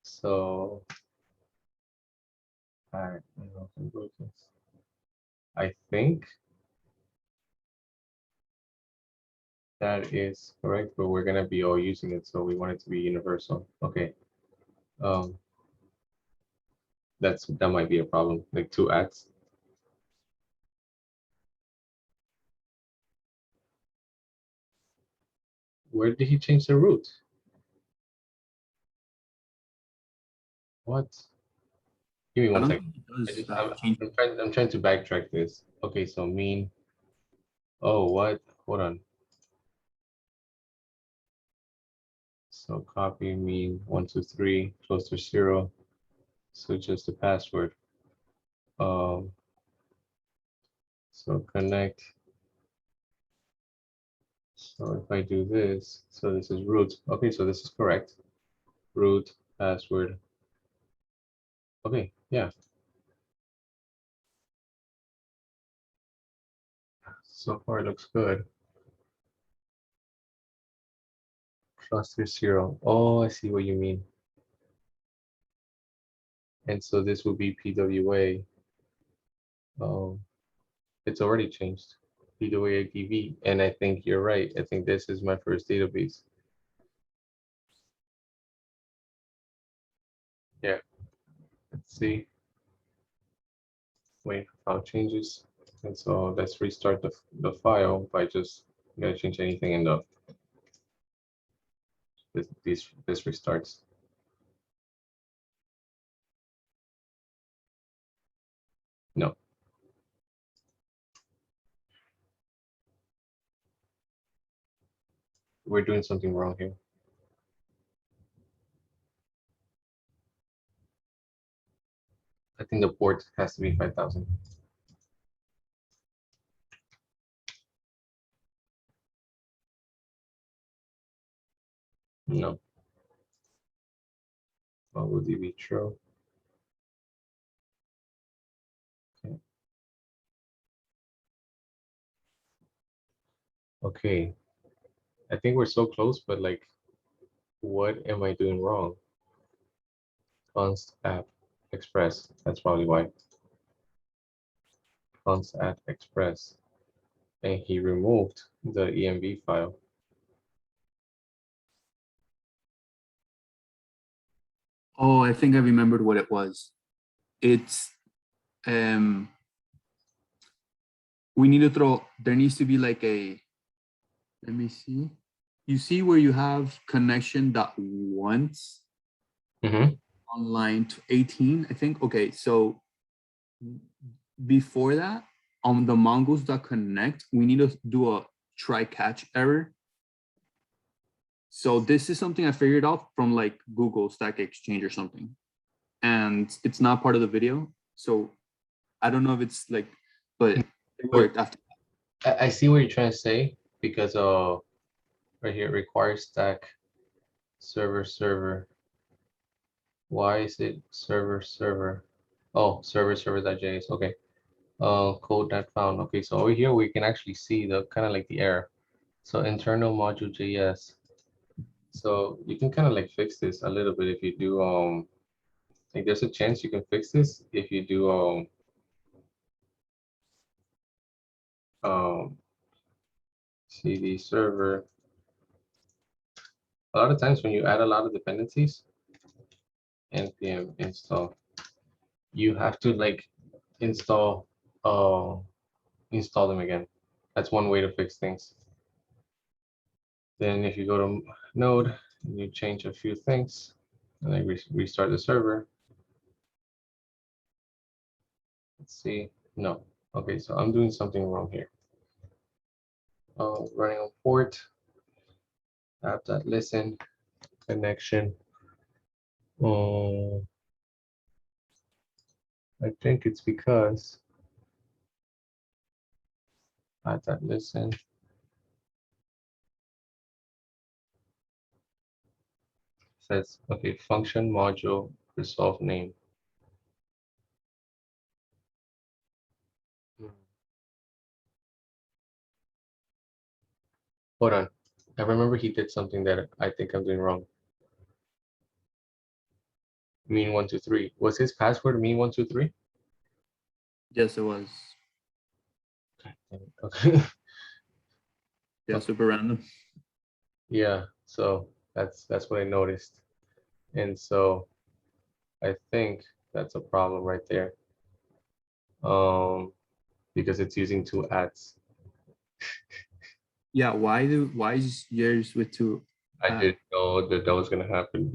So, all right, I think that is correct, but we're gonna be all using it, so we want it to be universal. Okay. that might be a problem, like 2 ats. Where did he change the root? What? Give me I one don't second. think it does change. I'm trying to backtrack this. Okay, so mean. Oh, what? Hold on. So copy mean 1, 2, 3 close to 0. So just the password. So connect. So if I do this, so this is root. Okay, so this is correct. Root, password. Okay, yeah. So far it looks good. Cluster 0. Oh, I see what you mean. And so this will be PWA. It's already changed. PWA DB. And I think you're right. I think this is my first database. Yeah. Let's see. Wait for file changes. And so let's restart the file by just gotta change anything in the this restarts. No. We're doing something wrong here. I think the port has to be 5,000. No. What would it be true? Okay. Okay. I think we're so close, but like, what am I doing wrong? Const app express. That's probably why. Const app express. And he removed the EMB file. Oh, I think I remembered what it was. It's we need to throw, there needs to be like a, let me see. You see where you have connection.once Mm-hmm. on line 18, I think. Okay, so before that, on the mongoose.connect, we need to do a try catch error. So this is something I figured out from like Google Stack Exchange or something. And it's not part of the video. So I don't know if it's like, but it worked after. I see what you're trying to say, because right here, requires stack server. Why is it server? Oh, server.js. Okay. Code not found. Okay, so over here we can actually see the kind of like the error. So internal module JS. So you can kind of like fix this a little bit if you do like there's a chance you can fix this if you do cd server. A lot of times when you add a lot of dependencies, npm install, you have to like install them again. That's one way to fix things. Then if you go to node and you change a few things and then restart the server. Let's see. No. Okay, so I'm doing something wrong here. Running on port, app.listen, connection. I think it's because app.listen. Says, okay, function module resolve name. Hold on. I remember he did something that I think I'm doing wrong. Mean123. Was his password mean123? Yes, it was. Okay. Yeah, super random. Yeah, so that's what I noticed. And so I think That's a problem right there. Because it's using two ads. Yeah, why is yours with two? I didn't know that that was gonna happen.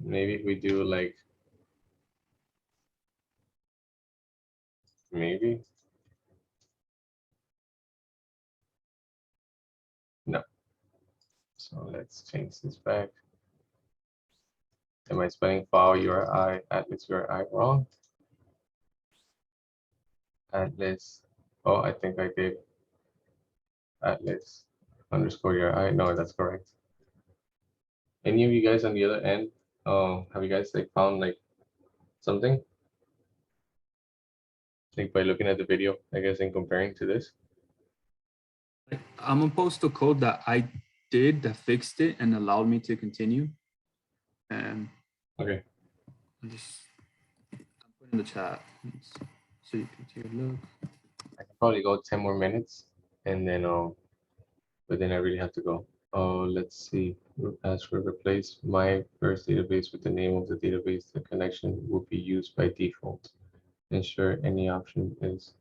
Maybe if we do like maybe no. So let's change this back. Am I spelling file URI Atlas URI wrong? Atlas. Oh, I think I did. Atlas underscore URI. No, that's correct. Any of you guys on the other end, have you guys like found like something? Like by looking at the video, I guess, and comparing to this. I'm gonna post the code that I did that fixed it and allowed me to continue. And Okay. I'll put in the chat so you can take a look. I can probably go 10 more minutes and then but then I really have to go. Oh, let's see. Password replace my first database with the name of the database. The connection will be used by default. Ensure any option is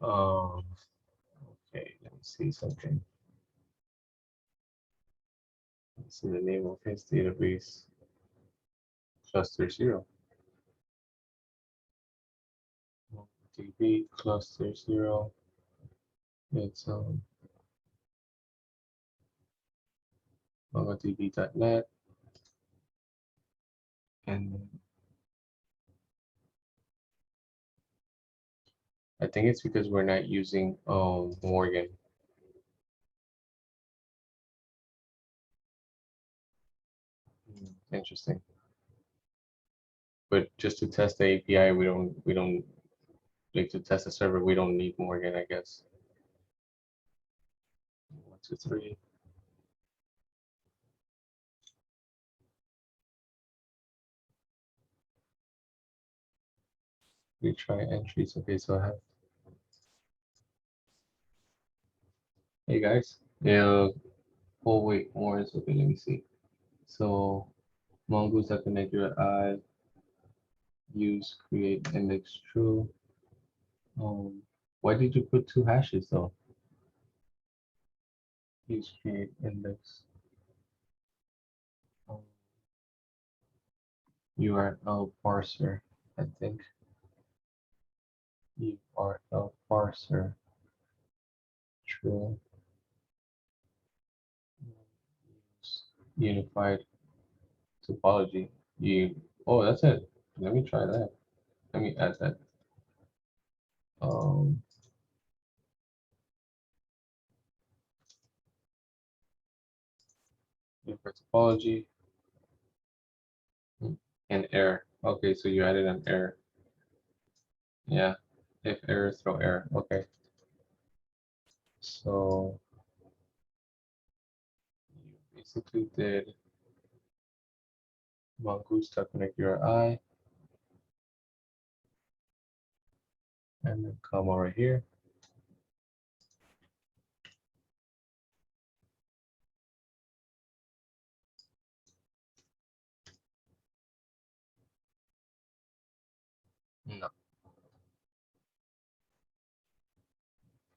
okay, let me see something. Let's see the name of his database. Cluster 0. DB cluster 0. It's mongodb.net, and I think it's because we're not using Morgan. Interesting. But just to test the API, we don't like to test the server. We don't need Morgan, I guess. 1, 2, 3. Retry entries. Okay, so I have. Hey guys. Yeah. Oh wait, more is okay. Let me see. So Mongoose connect URI. Use create index true. Why did you put 2 hashes though? Use create index. URL parser, I think. URL parser. True. Unified topology. Oh, that's it. Let me try that. Let me add that. Unified topology and error. Okay, so you added an error. Yeah, if error, throw error. Okay. So you basically did Mongoose connect URI and then come over here. No.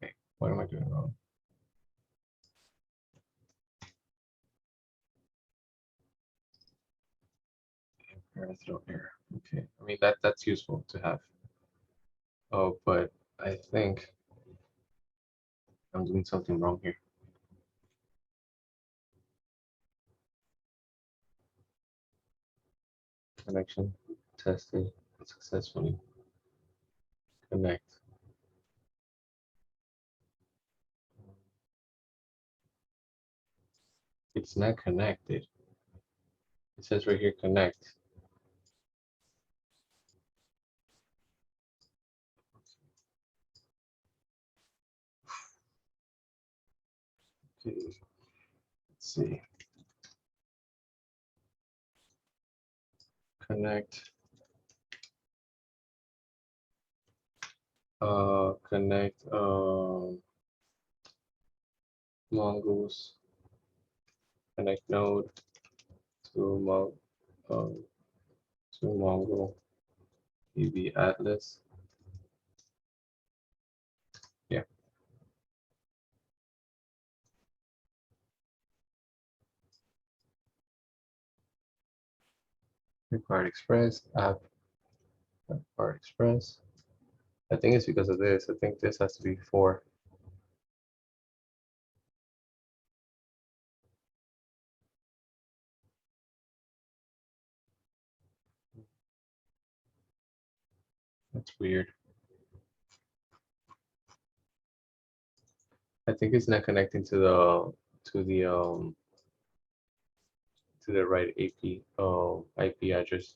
Okay, what am I doing wrong? Error, throw error. Okay, I mean that's useful to have. Oh, but I think I'm doing something wrong here. Connection tested successfully. Connect. It's not connected. It says right here, connect. Okay. Let's see. Connect. Connect Mongoose connect node to Mongodb Atlas. Yeah. Required express app. Required express. I think it's because of this. I think this has to be 4. That's weird. I think it's not connecting to the right IP address.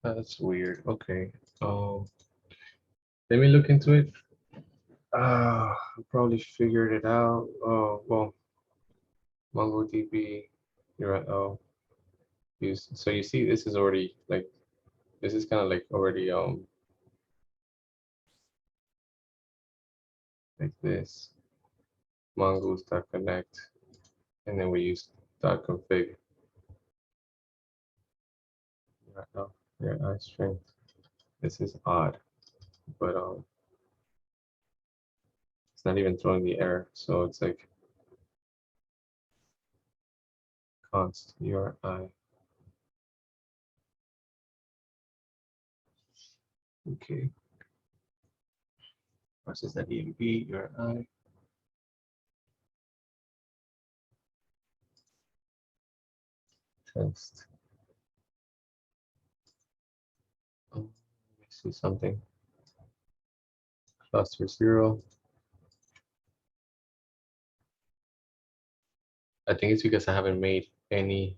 That's weird. Okay. Let me look into it. I probably figured it out. Oh well, MongoDB. You're right. Oh, so you see, this is already like, this is kind of like already like this. Mongoose.connect, and then we use .config. Right now, yeah, string. This is odd, but it's not even throwing the error, so it's like const URI. Okay. Versus that env URI. Test. Oh, let me see something. Cluster 0. I think it's because I haven't made any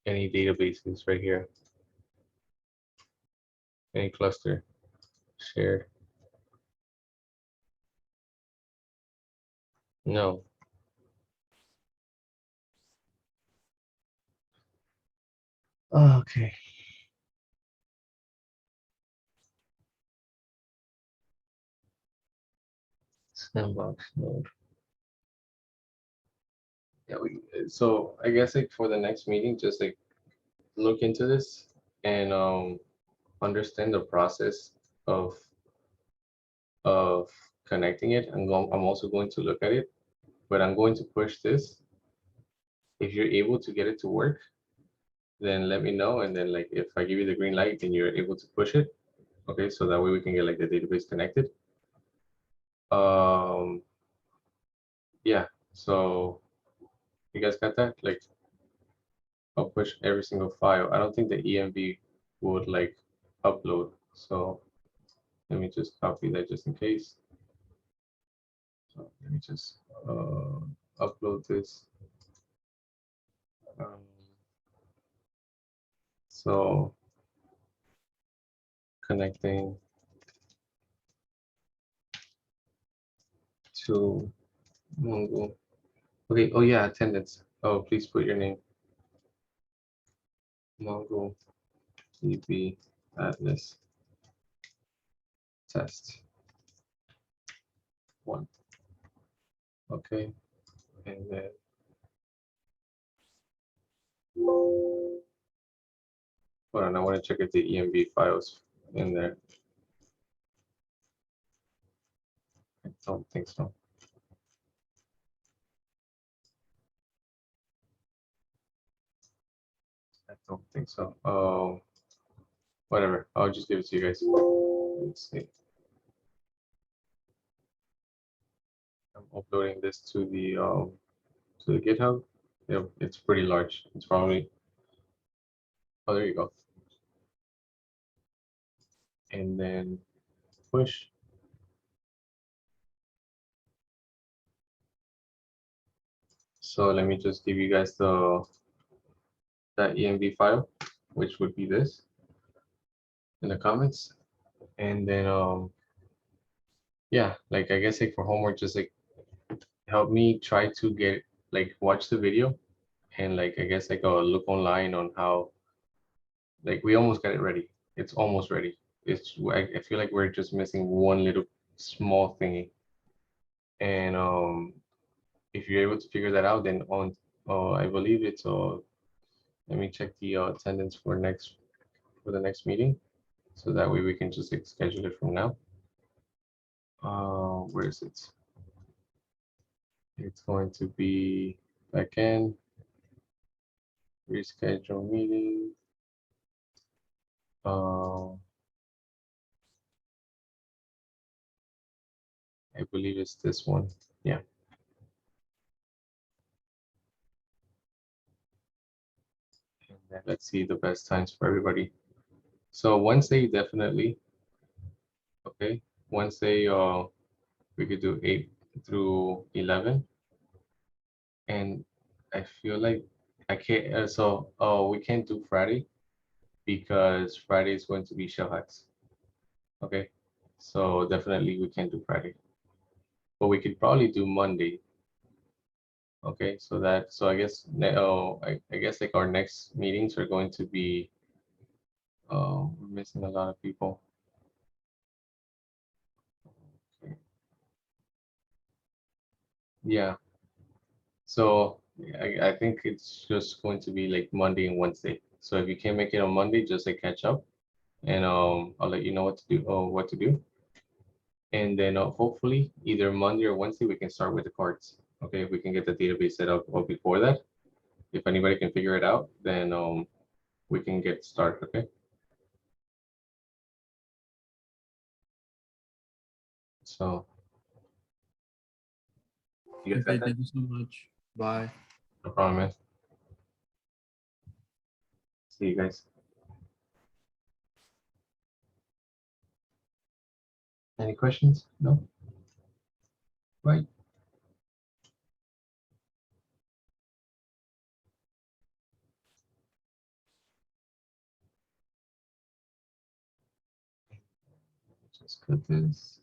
databases right here. Any cluster shared. No. Oh, okay. Sandbox node. Yeah, so I guess like for the next meeting, just like look into this and understand the process of connecting it. I'm also going to look at it, but I'm going to push this. If you're able to get it to work, then let me know, and then like if I give you the green light, then you're able to push it. Okay, so that way we can get like the database connected. Yeah, so you guys got that? Like, I'll push every single file. I don't think the env would like upload, so let me just copy that just in case. So let me just upload this. So connecting to Mongo. Okay, oh yeah, attendance. Oh, please put your name. Mongodb Atlas test 1. Okay, and then hold on, I want to check if the env files in there. I don't think so. I don't think so. Whatever. I'll just give it to you guys. Let's see. I'm uploading this to the GitHub. Yeah, it's pretty large. It's probably. Oh, there you go. And then push. So let me just give you guys that env file, which would be this in the comments. And then yeah, like I guess like for homework, just like help me try to get like watch the video and like I guess like a look online on how like we almost got it ready. It's almost ready. It's I feel like we're just missing one little small thingy. And if you're able to figure that out, then on I believe it's let me check the attendance for the next meeting, so that way we can just like, schedule it from now. Where is it? It's going to be backend, reschedule meeting. I believe it's this one. Yeah. And then let's see the best times for everybody. So Wednesday, definitely. Okay. Wednesday, we could do 8 through 11. And I feel like I can't, we can't do Friday because Friday is going to be shell hacks. Okay. So definitely we can't do Friday, but we could probably do Monday. Okay. So I guess, I guess like our next meetings are going to be, we're missing a lot of people. Okay. Yeah. So I think it's just going to be like Monday and Wednesday. So if you can't make it on Monday, just like catch up, and I'll let you know what to do. What to do, and then hopefully either Monday or Wednesday we can start with the cards. Okay, if we can get the database set up before that. If anybody can figure it out, then we can get started. Okay. So you guys Okay, got that? thank you so much. Bye. No problem, man. See you guys. Any questions? No? Right. Just cut this.